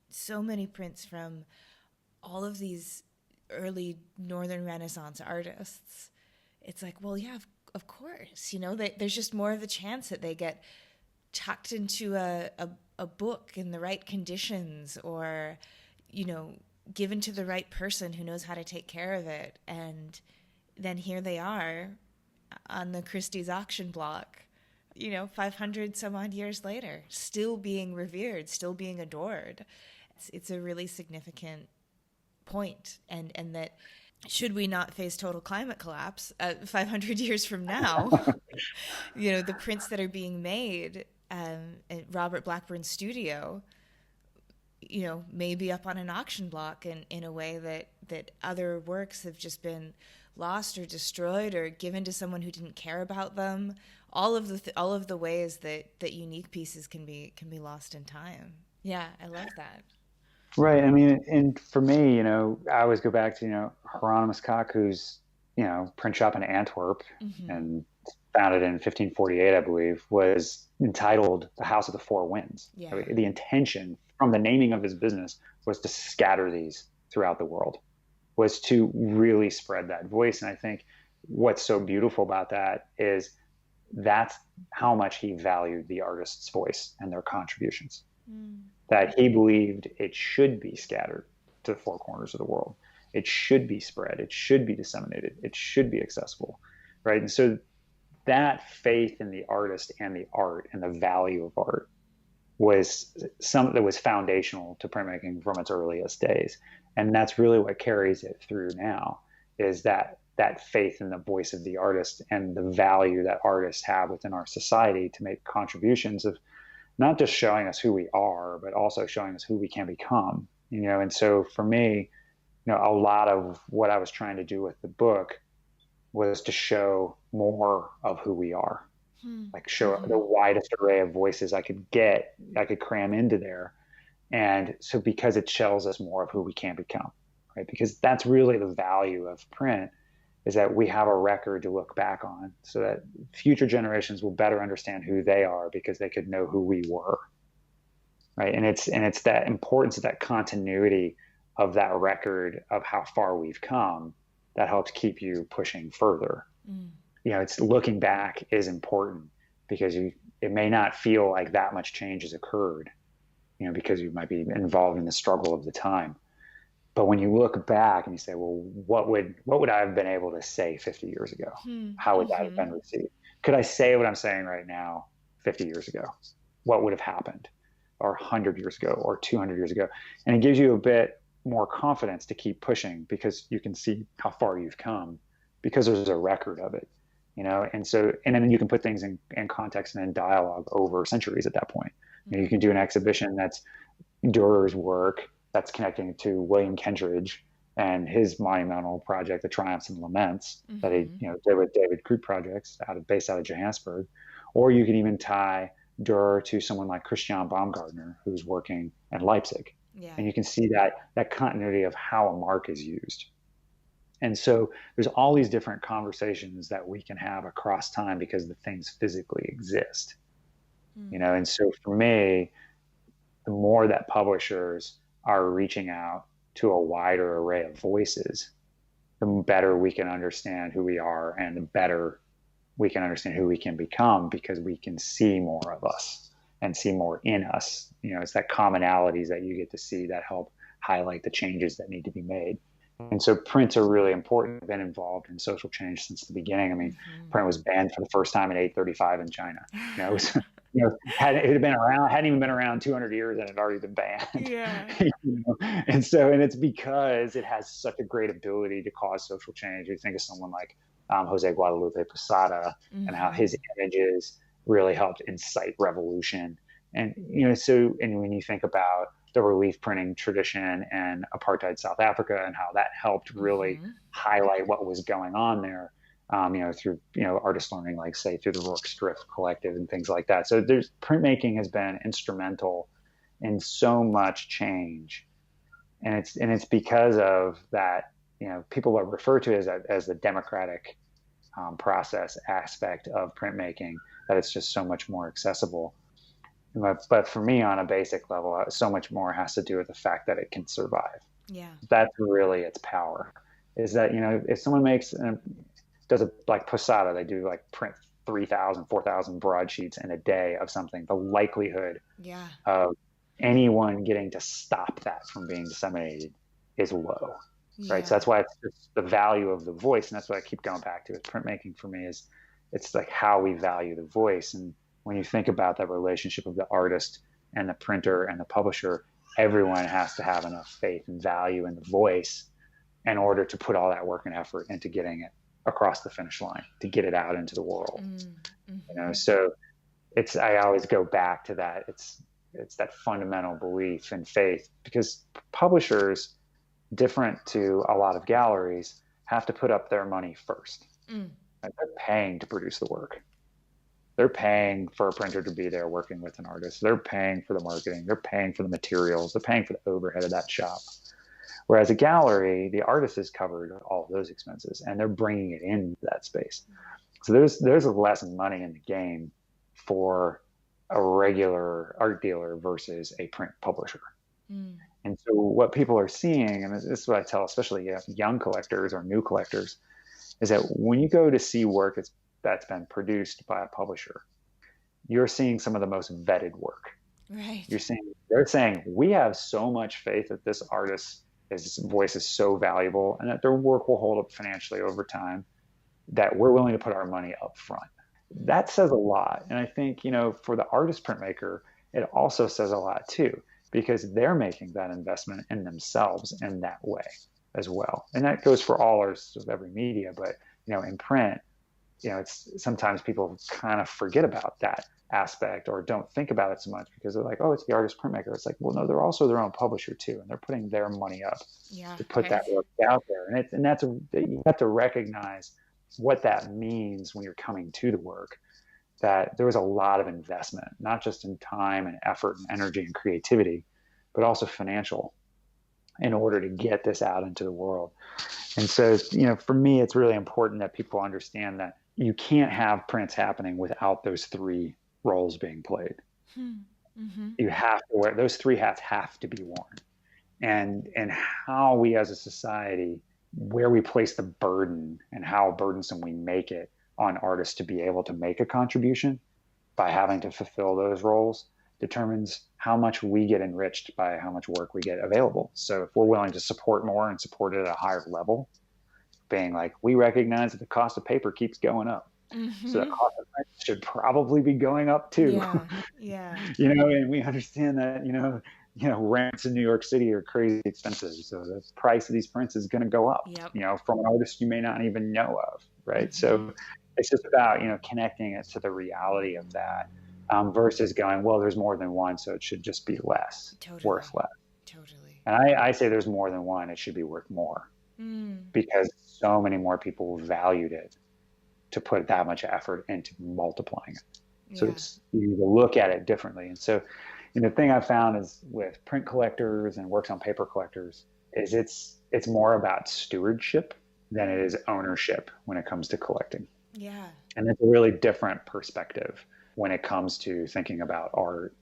so many prints from all of these early Northern Renaissance artists, it's like, well, yeah, of course, there's just more of a chance that they get tucked into a book in the right conditions, or, given to the right person who knows how to take care of it. And then here they are on the Christie's auction block, 500 some odd years later, still being revered, still being adored. It's a really significant point. And that, should we not face total climate collapse 500 years from now, the prints that are being made at Robert Blackburn's studio, may be up on an auction block in a way that other works have just been lost or destroyed or given to someone who didn't care about them. All of the ways that unique pieces can be lost in time. Yeah, I love that. Right. I mean, and for me, I always go back to, Hieronymus Kaku's, print shop in Antwerp, and founded in 1548, I believe, was entitled The House of the Four Winds. Yeah. I mean, the intention from the naming of his business was to scatter these throughout the world, was to really spread that voice. And I think what's so beautiful about that is that's how much he valued the artist's voice and their contributions. That he believed it should be scattered to the four corners of the world. It should be spread. It should be disseminated. It should be accessible, right? And so that faith in the artist and the art and the value of art was something that was foundational to printmaking from its earliest days. And that's really what carries it through now, is that faith in the voice of the artist and the value that artists have within our society to make contributions of not just showing us who we are, but also showing us who we can become, And so for me, a lot of what I was trying to do with the book was to show more of who we are, like show the widest array of voices I could cram into there. And so because it tells us more of who we can become, right? Because that's really the value of print, is that we have a record to look back on so that future generations will better understand who they are because they could know who we were. Right. And it's that importance of that continuity of that record of how far we've come that helps keep you pushing further. It's looking back is important because it may not feel like that much change has occurred, because you might be involved in the struggle of the time. But when you look back and you say, well, what would I have been able to say 50 years ago? How would that have been received? Could I say what I'm saying right now 50 years ago? What would have happened? Or 100 years ago or 200 years ago? And it gives you a bit more confidence to keep pushing because you can see how far you've come because there's a record of it, and then you can put things in context and in dialogue over centuries at that point. You can do an exhibition that's Durer's work that's connecting to William Kentridge and his monumental project, The Triumphs and Laments, that he did with David Group Projects based out of Johannesburg. Or you can even tie Durer to someone like Christian Baumgartner, who's working in Leipzig. Yeah. And you can see that continuity of how a mark is used. And so there's all these different conversations that we can have across time because the things physically exist. And so for me, the more that publishers are reaching out to a wider array of voices, the better we can understand who we are and the better we can understand who we can become because we can see more of us and see more in us. It's that commonalities that you get to see that help highlight the changes that need to be made. And so prints are really important. I've been involved in social change since the beginning. I mean, print was banned for the first time in 835 in China. It was, hadn't even been around 200 years and it had already been banned. Yeah. And it's because it has such a great ability to cause social change. You think of someone like Jose Guadalupe Posada and how his images really helped incite revolution. And, and when you think about the relief printing tradition and apartheid South Africa and how that helped really highlight what was going on there, through, artist learning, like say through the Rourke Strift Collective and things like that. So printmaking has been instrumental in so much change. And it's because of that, people are referred to as the democratic process aspect of printmaking, that it's just so much more accessible. But for me, on a basic level, so much more has to do with the fact that it can survive. Yeah, that's really its power. Is that if someone does it like Posada, they do like print 3,000, 4,000 broadsheets in a day of something. The likelihood of anyone getting to stop that from being disseminated is low, right? So that's why it's the value of the voice, and that's what I keep going back to. With printmaking for me is it's like how we value the voice. And when you think about that relationship of the artist and the printer and the publisher, everyone has to have enough faith and value in the voice in order to put all that work and effort into getting it across the finish line, to get it out into the world. So I always go back to that. It's that fundamental belief and faith, because publishers, different to a lot of galleries, have to put up their money first. They're paying to produce the work. They're paying for a printer to be there working with an artist. They're paying for the marketing. They're paying for the materials. They're paying for the overhead of that shop. Whereas a gallery, the artist has covered all of those expenses and they're bringing it into that space. So there's less money in the game for a regular art dealer versus a print publisher. And so what people are seeing, and this is what I tell especially young collectors or new collectors, is that when you go to see work that's been produced by a publisher, you're seeing some of the most vetted work. Right. They're saying, we have so much faith that this artist's voice is so valuable and that their work will hold up financially over time that we're willing to put our money up front. That says a lot. And I think, for the artist printmaker, it also says a lot too, because they're making that investment in themselves in that way as well. And that goes for all artists of every media, but, in print, it's sometimes people kind of forget about that aspect or don't think about it so much because they're like, oh, it's the artist printmaker. It's like, well, no, they're also their own publisher too, and they're putting their money up to put that work out there. And that's you have to recognize what that means when you're coming to the work, that there was a lot of investment, not just in time and effort and energy and creativity, but also financial, in order to get this out into the world. And so, for me, it's really important that people understand that you can't have prints happening without those three roles being played. Mm-hmm. You have to wear those three hats have to be worn. And how we as a society, where we place the burden and how burdensome we make it on artists to be able to make a contribution by having to fulfill those roles determines how much we get enriched by how much work we get available. So if we're willing to support more and support it at a higher level, being like, we recognize that the cost of paper keeps going up. So the Mm-hmm. cost of print should probably be going up too. Yeah. Yeah. And we understand that, rents in New York City are crazy expensive. So the price of these prints is going to go up, Yep. from an artist you may not even know of. Right. Mm-hmm. So it's just about, connecting it to the reality of that, versus going, well, there's more than one, so it should just be less, Totally. worth less. Totally. And I say there's more than one, it should be worth more, because so many more people valued it to put that much effort into multiplying it. So you need to look at it differently. And so, the thing I've found is with print collectors and works on paper collectors is it's more about stewardship than it is ownership when it comes to collecting. Yeah. And it's a really different perspective when it comes to thinking about art.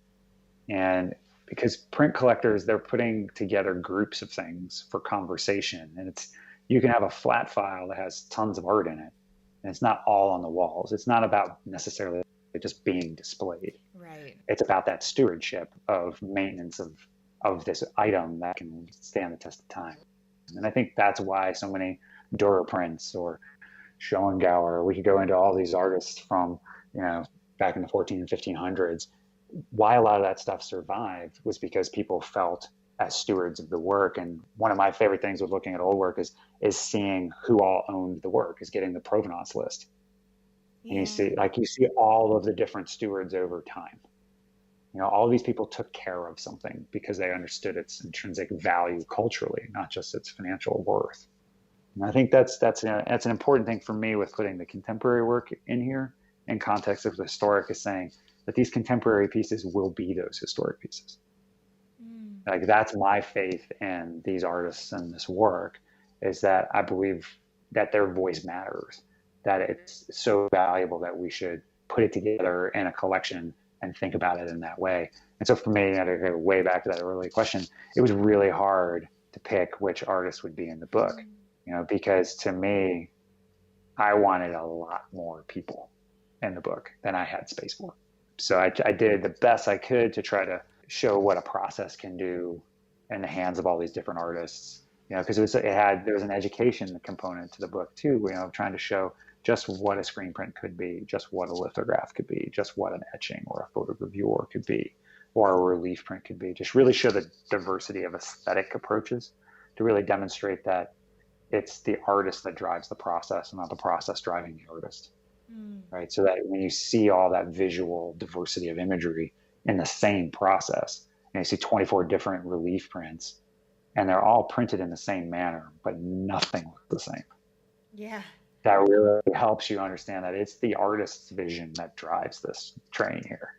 And because print collectors, they're putting together groups of things for conversation. And you can have a flat file that has tons of art in it, and it's not all on the walls. It's not about necessarily just being displayed. Right. It's about that stewardship of maintenance of this item that can stand the test of time. And I think that's why so many Dürer prints or Schoengauer, we could go into all these artists from, back in the 14 and 1500s, why a lot of that stuff survived was because people felt as stewards of the work. And one of my favorite things with looking at old work is seeing who all owned the work, is getting the provenance list. Yeah. And you see all of the different stewards over time. All of these people took care of something because they understood its intrinsic value culturally, not just its financial worth. And I think that's an important thing for me with putting the contemporary work in here in context of the historic, is saying that these contemporary pieces will be those historic pieces. Like, that's my faith in these artists and this work, is that I believe that their voice matters, that it's so valuable that we should put it together in a collection and think about it in that way. And so for me, to go way back to that early question, it was really hard to pick which artist would be in the book, because to me, I wanted a lot more people in the book than I had space for. So I did the best I could to try to show what a process can do in the hands of all these different artists, because there was an education component to the book too, trying to show just what a screen print could be, just what a lithograph could be, just what an etching or a photogravure could be, or a relief print could be. Just really show the diversity of aesthetic approaches to really demonstrate that it's the artist that drives the process and not the process driving the artist. Right? So that when you see all that visual diversity of imagery in the same process, and you see 24 different relief prints, and they're all printed in the same manner, but nothing looks the same. Yeah. That really helps you understand that it's the artist's vision that drives this train here.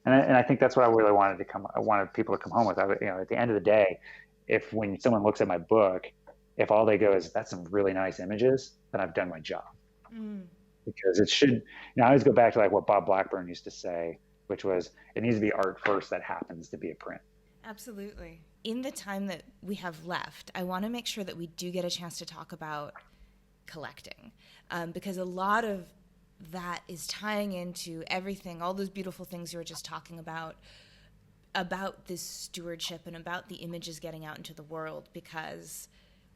And I think that's what I really I wanted people to come home with. At the end of the day, when someone looks at my book, if all they go is, that's some really nice images, then I've done my job. Because it should, I always go back to what Bob Blackburn used to say, which was, it needs to be art first that happens to be a print. Absolutely. In the time that we have left, I want to make sure that we do get a chance to talk about collecting, because a lot of that is tying into everything, all those beautiful things you were just talking about this stewardship and about the images getting out into the world, because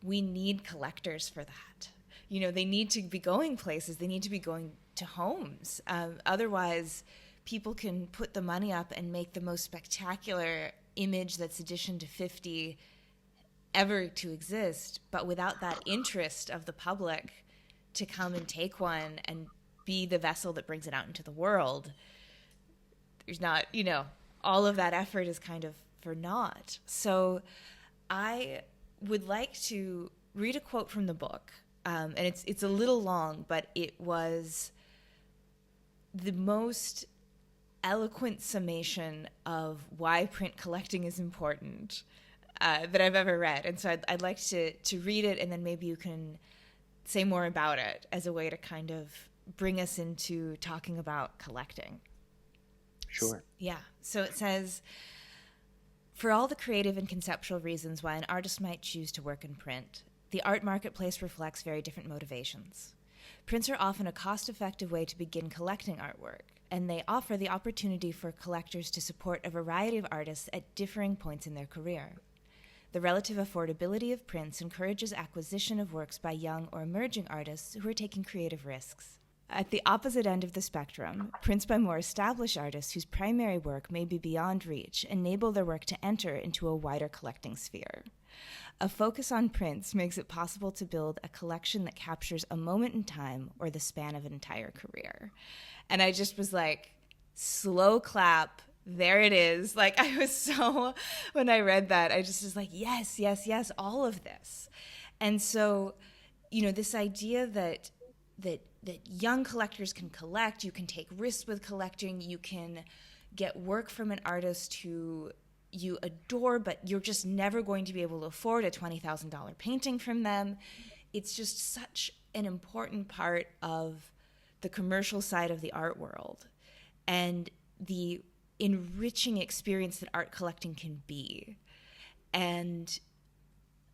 we need collectors for that. They need to be going places. They need to be going to homes. Otherwise, people can put the money up and make the most spectacular image that's edition to 50 ever to exist, but without that interest of the public to come and take one and be the vessel that brings it out into the world, there's not, all of that effort is kind of for naught. So I would like to read a quote from the book. And it's a little long, but it was the most eloquent summation of why print collecting is important that I've ever read. And so I'd like to read it, and then maybe you can say more about it as a way to kind of bring us into talking about collecting. Sure. Yeah. So it says, for all the creative and conceptual reasons why an artist might choose to work in print, the art marketplace reflects very different motivations. Prints are often a cost-effective way to begin collecting artwork, and they offer the opportunity for collectors to support a variety of artists at differing points in their career. The relative affordability of prints encourages acquisition of works by young or emerging artists who are taking creative risks. At the opposite end of the spectrum, prints by more established artists whose primary work may be beyond reach enable their work to enter into a wider collecting sphere. A focus on prints makes it possible to build a collection that captures a moment in time or the span of an entire career. And I just was like, slow clap, there it is. Like, I was so, when I read that, I just was like, yes, yes, yes, all of this. And so, this idea that young collectors can collect, you can take risks with collecting, you can get work from an artist who you adore, but you're just never going to be able to afford a $20,000 painting from them. It's just such an important part of the commercial side of the art world and the enriching experience that art collecting can be. And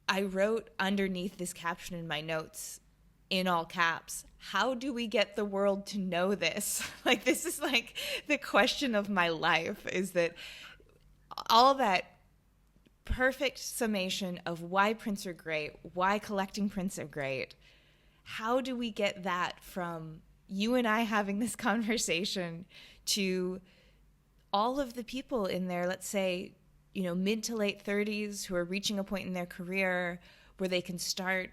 I wrote underneath this caption in my notes, in all caps, how do we get the world to know this? Like, this is like the question of my life, is that all that perfect summation of why prints are great, why collecting prints are great. How do we get that from you and I having this conversation to all of the people in their, let's say, mid to late 30s who are reaching a point in their career where they can start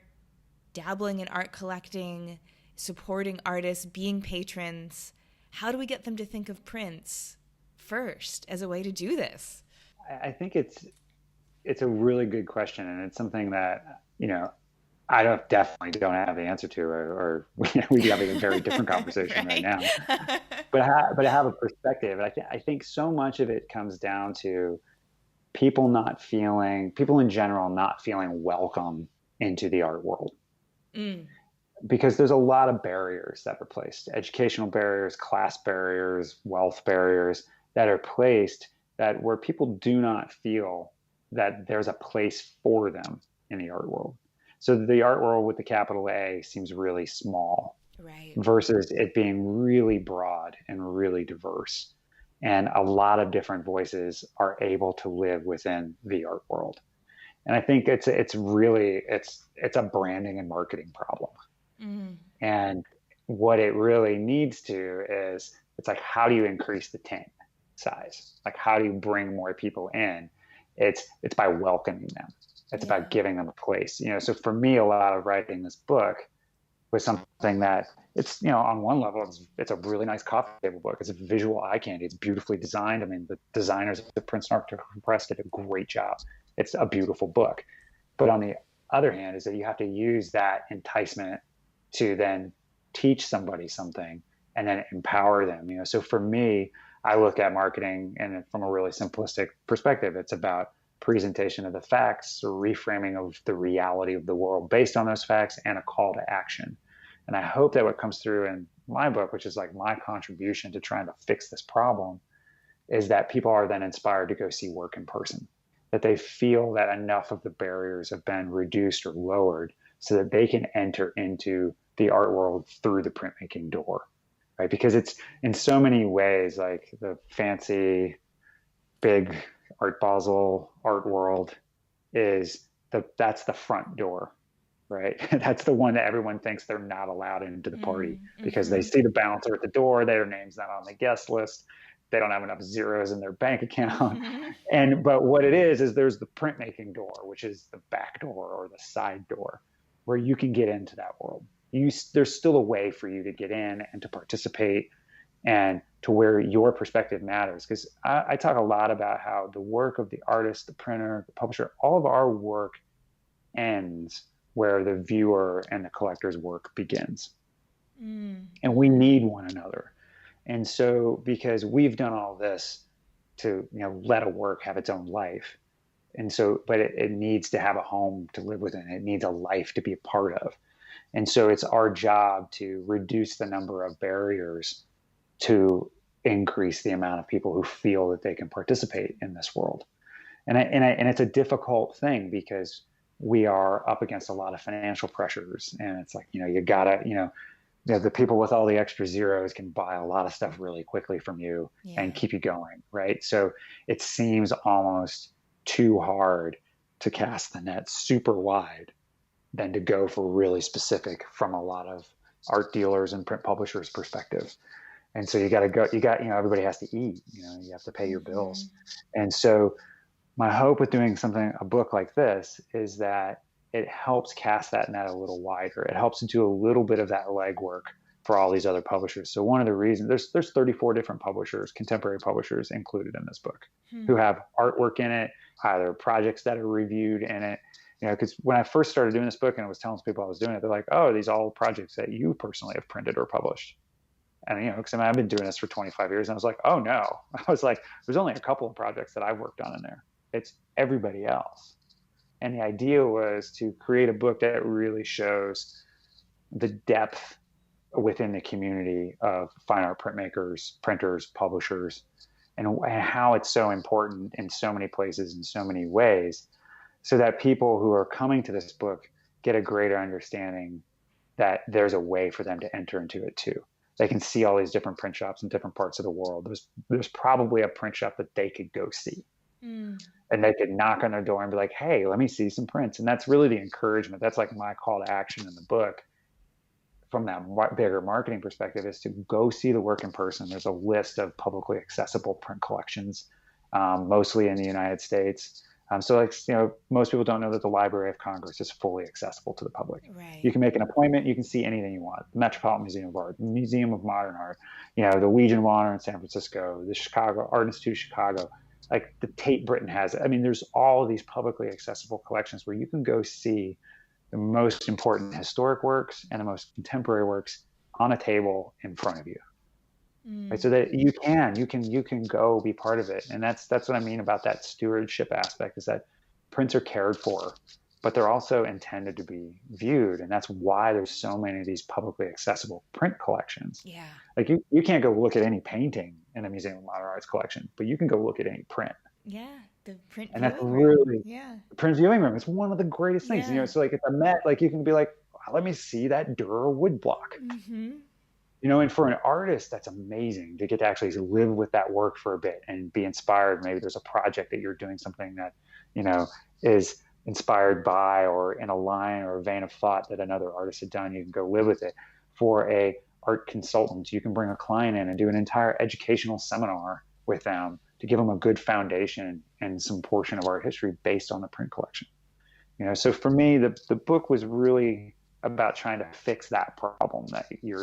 dabbling in art collecting, supporting artists, being patrons? How do we get them to think of prints first as a way to do this? I think it's a really good question, and it's something that I definitely don't have the answer to, or we'd be having a very different conversation right now. But I have a perspective, and I think so much of it comes down to people in general not feeling welcome into the art world. Because there's a lot of barriers that are placed, educational barriers, class barriers, wealth barriers that are placed where people do not feel that there's a place for them in the art world. So the art world with the capital A seems really small, right, versus it being really broad and really diverse. And a lot of different voices are able to live within the art world. And I think it's a branding and marketing problem. And what it really needs to is, it's like, how do you increase the tent size? Like, how do you bring more people in? It's by welcoming them. It's about giving them a place. So for me, a lot of writing this book was something that it's, on one level, it's a really nice coffee table book. It's a visual eye candy. It's beautifully designed. I mean, the designers at the Princeton Architectural Press did a great job. It's a beautiful book. But on the other hand, is that you have to use that enticement to then teach somebody something and then empower them. So for me, I look at marketing and from a really simplistic perspective. It's about presentation of the facts, or reframing of the reality of the world based on those facts, and a call to action. And I hope that what comes through in my book, which is like my contribution to trying to fix this problem, is that people are then inspired to go see work in person, that they feel that enough of the barriers have been reduced or lowered so that they can enter into the art world through the printmaking door, right? Because it's in so many ways like the fancy, big Art Basel art world that's the front door, right? That's the one that everyone thinks they're not allowed into the party because they see the bouncer at the door, their name's not on the guest list, they don't have enough zeros in their bank account. But what it is there's the printmaking door, which is the back door or the side door, where you can get into that world. There's still a way for you to get in and to participate, and to where your perspective matters. Because I talk a lot about how the work of the artist, the printer, the publisher, all of our work ends where the viewer and the collector's work begins. And we need one another. And so, because we've done all this to let a work have its own life, And so, but it needs to have a home to live within. It needs a life to be a part of. And so it's our job to reduce the number of barriers to increase the amount of people who feel that they can participate in this world. And it's a difficult thing because we are up against a lot of financial pressures. And it's like, you gotta, the people with all the extra zeros can buy a lot of stuff really quickly from you and keep you going, right? So it seems almost too hard to cast the net super wide than to go for really specific from a lot of art dealers and print publishers' perspective. And so you got to go, everybody has to eat, you have to pay your bills. And so my hope with doing a book like this is that it helps cast that net a little wider. It helps do a little bit of that legwork for all these other publishers. So one of the reasons there's 34 different publishers, contemporary publishers included in this book who have artwork in it, either projects that are reviewed in it. Because when I first started doing this book and I was telling people I was doing it, they're like, oh, these all projects that you personally have printed or published. And, because I've been doing this for 25 years. And I was like, oh, no. I was like, there's only a couple of projects that I've worked on in there. It's everybody else. And the idea was to create a book that really shows the depth within the community of fine art printmakers, printers, publishers, and how it's so important in so many places in so many ways, so that people who are coming to this book get a greater understanding that there's a way for them to enter into it too. They can see all these different print shops in different parts of the world. There's probably a print shop that they could go see. And they could knock on their door and be like, hey, let me see some prints. And that's really the encouragement. That's like my call to action in the book from that bigger marketing perspective, is to go see the work in person. There's a list of publicly accessible print collections, mostly in the United States. So most people don't know that the Library of Congress is fully accessible to the public. Right. You can make an appointment. You can see anything you want. The Metropolitan Museum of Art, the Museum of Modern Art, the Legion of Honor in San Francisco, the Chicago Art Institute of Chicago, like the Tate Britain has it. I mean, there's all of these publicly accessible collections where you can go see the most important historic works and the most contemporary works on a table in front of you. Right, so that you can go be part of it. And that's what I mean about that stewardship aspect, is that prints are cared for, but they're also intended to be viewed. And that's why there's so many of these publicly accessible print collections. Yeah. Like you can't go look at any painting in a Museum of Modern Art's collection, but you can go look at any print. Yeah. The print and that's viewing really room. The print viewing room. It's one of the greatest things. So like at the Met, like you can be like, let me see that Dürer wood block. And for an artist, that's amazing to get to actually live with that work for a bit and be inspired. Maybe there's a project that you're doing something that, is inspired by or in a line or a vein of thought that another artist had done. You can go live with it. For a art consultant, you can bring a client in and do an entire educational seminar with them to give them a good foundation and some portion of art history based on the print collection. So for me, the book was really about trying to fix that problem that you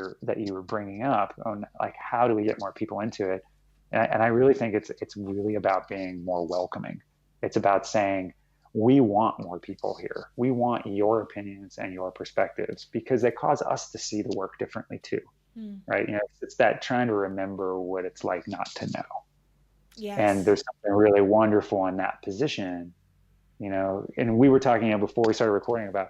were bringing up on, like, how do we get more people into it? And I really think it's really about being more welcoming. It's about saying, we want more people here. We want your opinions and your perspectives because they cause us to see the work differently too. Right? It's that trying to remember what it's like not to know. Yes. And there's something really wonderful in that position, and we were talking before we started recording about,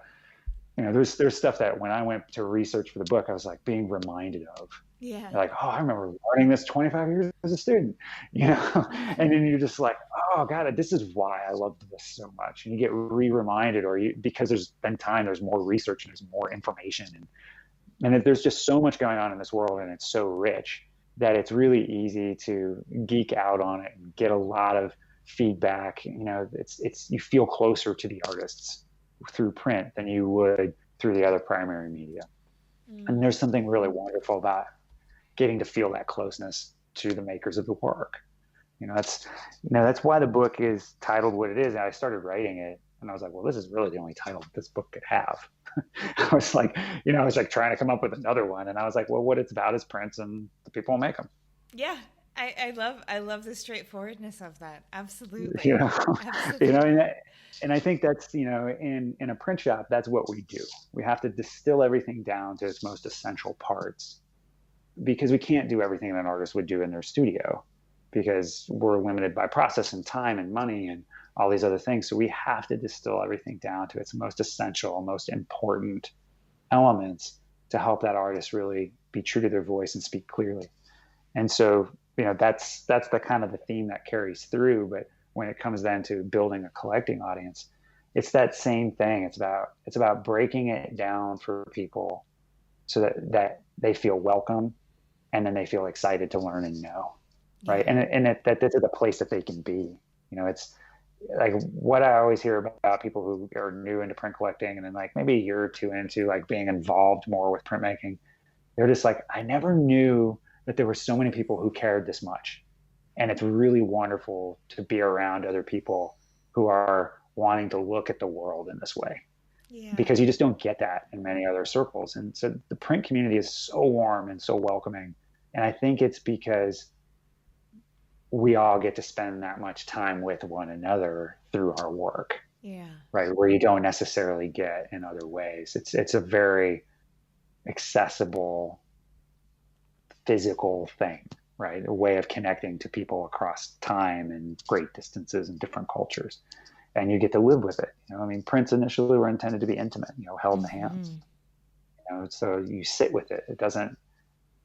there's stuff that when I went to research for the book, I was like being reminded of. Yeah. Like, oh, I remember learning this 25 years as a student, and then you're just like, oh God, this is why I loved this so much. And you get re-reminded, because there's been time, there's more research and there's more information. And there's just so much going on in this world, and it's so rich that it's really easy to geek out on it and get a lot of feedback. It's you feel closer to the artists through print than you would through the other primary media. And there's something really wonderful about getting to feel that closeness to the makers of the work. That's why the book is titled what it is. And I started writing it and I was like, well, this is really the only title this book could have. I was like trying to come up with another one. And I was like, well, what it's about is prints and the people who make them. Yeah. I love the straightforwardness of that. Absolutely. Absolutely. And I think that's, in a print shop, that's what we do. We have to distill everything down to its most essential parts, because we can't do everything that an artist would do in their studio, because we're limited by process and time and money and all these other things. So we have to distill everything down to its most essential, most important elements to help that artist really be true to their voice and speak clearly. And so, that's the kind of the theme that carries through. But when it comes down to building a collecting audience, it's that same thing. It's about breaking it down for people so that they feel welcome, and then they feel excited to learn and know, right? And that this is a place that they can be. It's like what I always hear about people who are new into print collecting, and then like maybe a year or two into like being involved more with printmaking, they're just like, I never knew that there were so many people who cared this much. And it's really wonderful to be around other people who are wanting to look at the world in this way. Yeah. Because you just don't get that in many other circles. And so the print community is so warm and so welcoming. And I think it's because we all get to spend that much time with one another through our work. Yeah. Right. Where you don't necessarily get in other ways. It's a very accessible, physical thing, right? A way of connecting to people across time and great distances and different cultures. And you get to live with it. Prints initially were intended to be intimate, held in the hands. So you sit with it.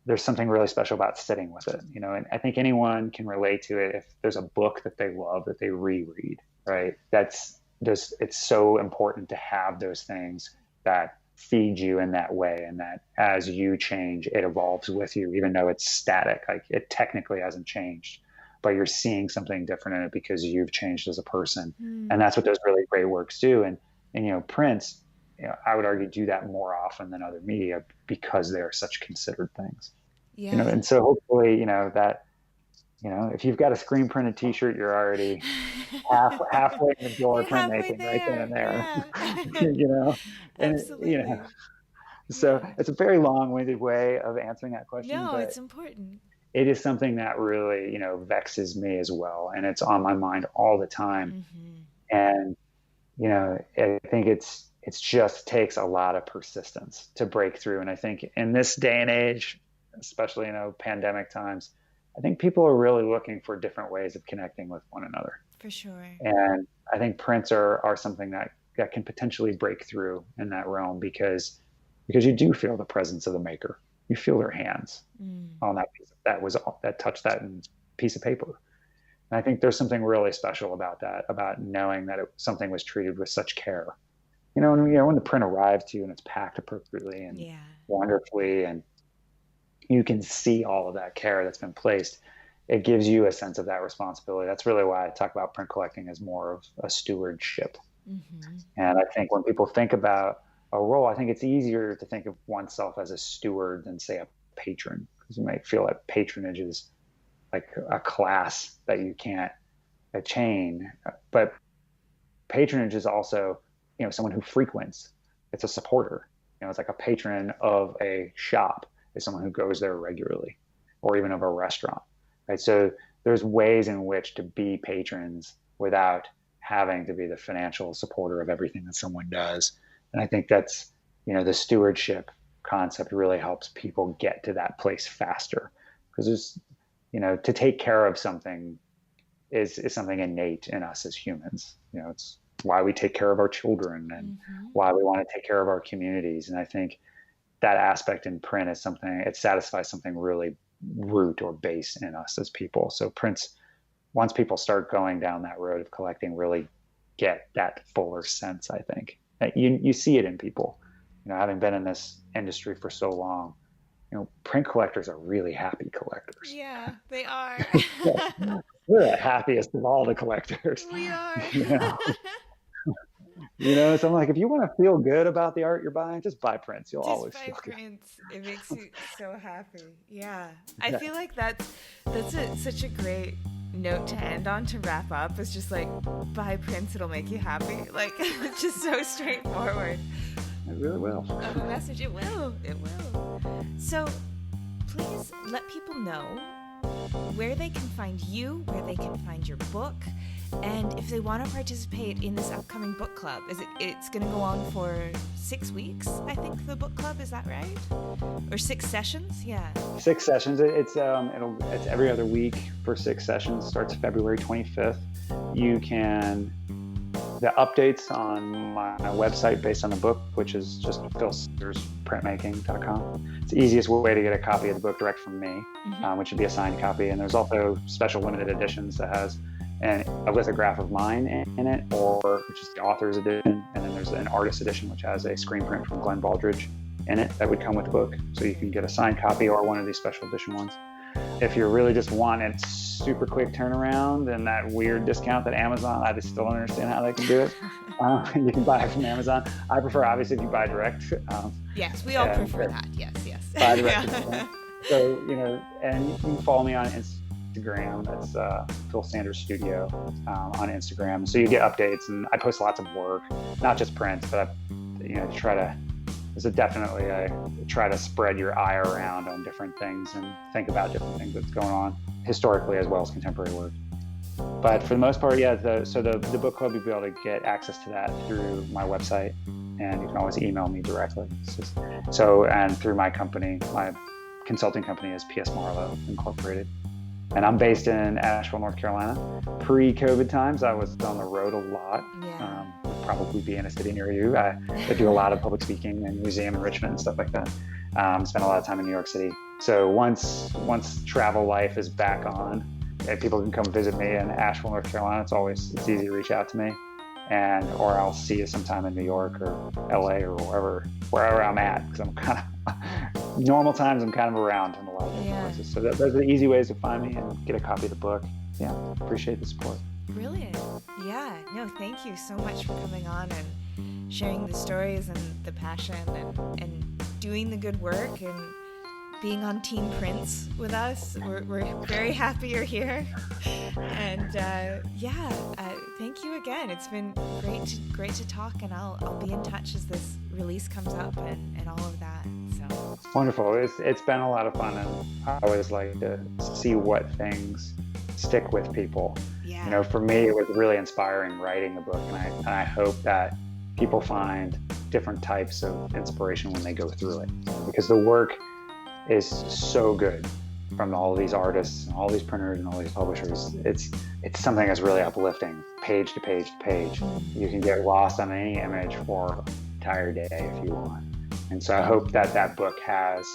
There's something really special about sitting with it, and I think anyone can relate to it if there's a book that they love that they reread, right? It's so important to have those things that feed you in that way, and that as you change, it evolves with you, even though it's static, like it technically hasn't changed, but you're seeing something different in it because you've changed as a person. And that's what those really great works do. And prints, I would argue, do that more often than other media because they're such considered things. Yeah. And so hopefully, that, if you've got a screen printed T-shirt, you're already halfway in the door printmaking right then and there. Yeah. And, absolutely. So it's a very long-winded way of answering that question. No, but it's important. it is something that really, vexes me as well. And it's on my mind all the time. And, I think it just takes a lot of persistence to break through. And I think in this day and age, especially, pandemic times, I think people are really looking for different ways of connecting with one another. For sure. And I think prints are something that can potentially break through in that realm because you do feel the presence of the maker. You feel their hands on that piece that touched that piece of paper. And I think there's something really special about that, about knowing that something was treated with such care. When the print arrives to you and it's packed appropriately and wonderfully, and you can see all of that care that's been placed, it gives you a sense of that responsibility. That's really why I talk about print collecting as more of a stewardship. And I think when people think about a role, I think it's easier to think of oneself as a steward than, say, a patron, because you might feel that patronage is like a class that you can't attain. But patronage is also, someone who frequents. It's a supporter. It's like a patron of a shop is someone who goes there regularly, or even of a restaurant, right? So there's ways in which to be patrons without having to be the financial supporter of everything that someone does. And I think that's, the stewardship concept really helps people get to that place faster, because there's, to take care of something is something innate in us as humans. It's why we take care of our children and why we want to take care of our communities. And I think that aspect in print is something, it satisfies something really root or base in us as people. So prints, once people start going down that road of collecting, really get that fuller sense, I think. You see it in people. Having been in this industry for so long, print collectors are really happy collectors. Yeah, they are. We're the happiest of all the collectors. We are. So I'm like, if you want to feel good about the art you're buying, just buy prints. You'll always feel good. Prints. It makes you so happy. Yeah. I feel like that's such a great note to end on, to wrap up. It's just like, buy prints, it'll make you happy. Like, it's just so straightforward. It really will. Of a message. It will. So please let people know where they can find you, where they can find your book, and if if they want to participate in this upcoming book club, it's going to go on for 6 weeks, I think, the book club, is that right? Or 6 sessions? Yeah. 6 sessions. It's every other week for 6 sessions. Starts February 25th. The updates on my website based on the book, which is just philsandersprintmaking.com. It's the easiest way to get a copy of the book direct from me, which would be a signed copy. And there's also special limited editions that has a lithograph of mine in it, which is the author's edition. And then there's an artist edition, which has a screen print from Glenn Baldridge in it that would come with the book. So you can get a signed copy or one of these special edition ones. If you're really just wanting super quick turnaround and that weird discount that Amazon, I just still don't understand how they can do it. You can buy it from Amazon. I prefer, obviously, if you buy direct. Yes, we all prefer that. Yes. Buy direct. So, and you can follow me on Instagram. That's Phil Sanders Studio on Instagram. So you get updates, and I post lots of work, not just prints, but I try to spread your eye around on different things and think about different things that's going on historically as well as contemporary work. But for the most part, the book club, you'll be able to get access to that through my website, and you can always email me directly. And through my company, my consulting company is PS Marlowe Incorporated. And I'm based in Asheville, North Carolina. Pre-COVID times, I was on the road a lot. Yeah. Would probably be in a city near you. I do a lot of public speaking and museum enrichment and stuff like that. Spent a lot of time in New York City. So once travel life is back on, people can come visit me in Asheville, North Carolina. It's easy to reach out to me, or I'll see you sometime in New York or LA or wherever I'm at, because I'm kind of normal times. I'm kind of around in a lot of different places. So those are the easy ways to find me and get a copy of the book. Yeah, appreciate the support. Brilliant. Yeah. No, thank you so much for coming on and sharing the stories and the passion and doing the good work and being on Team Prints with us. We're very happy you're here. And thank you again. It's been great to talk, and I'll be in touch as this release comes up and all of that. So wonderful. It's been a lot of fun, and I always like to see what things stick with people. Yeah. For me, it was really inspiring writing the book, and I hope that people find different types of inspiration when they go through it, because the work is so good from all these artists and all these printers and all these publishers. It's something that's really uplifting, page to page to page. You can get lost on any image for an entire day if you want. And so I hope that book has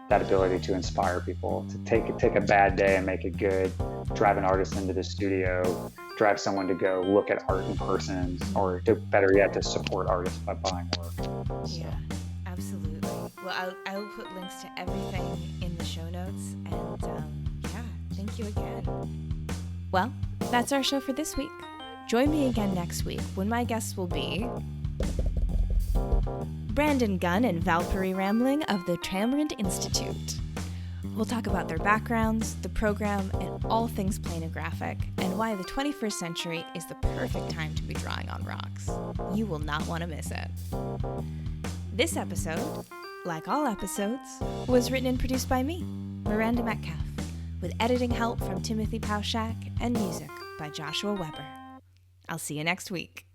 that ability to inspire people to take a bad day and make it good, drive an artist into the studio, drive someone to go look at art in person, or better yet, to support artists by buying work. So. Yeah, absolutely. Well, I will put links to everything in the show notes, and thank you again. Well, that's our show for this week. Join me again next week when my guests will be Brandon Gunn and Valkyrie Rambling of the Tramrand Institute. We'll talk about their backgrounds, the program, and all things planographic, and why the 21st century is the perfect time to be drawing on rocks. You will not want to miss it. This episode, like all episodes, was written and produced by me, Miranda Metcalf, with editing help from Timothy Pauschak and music by Joshua Weber. I'll see you next week.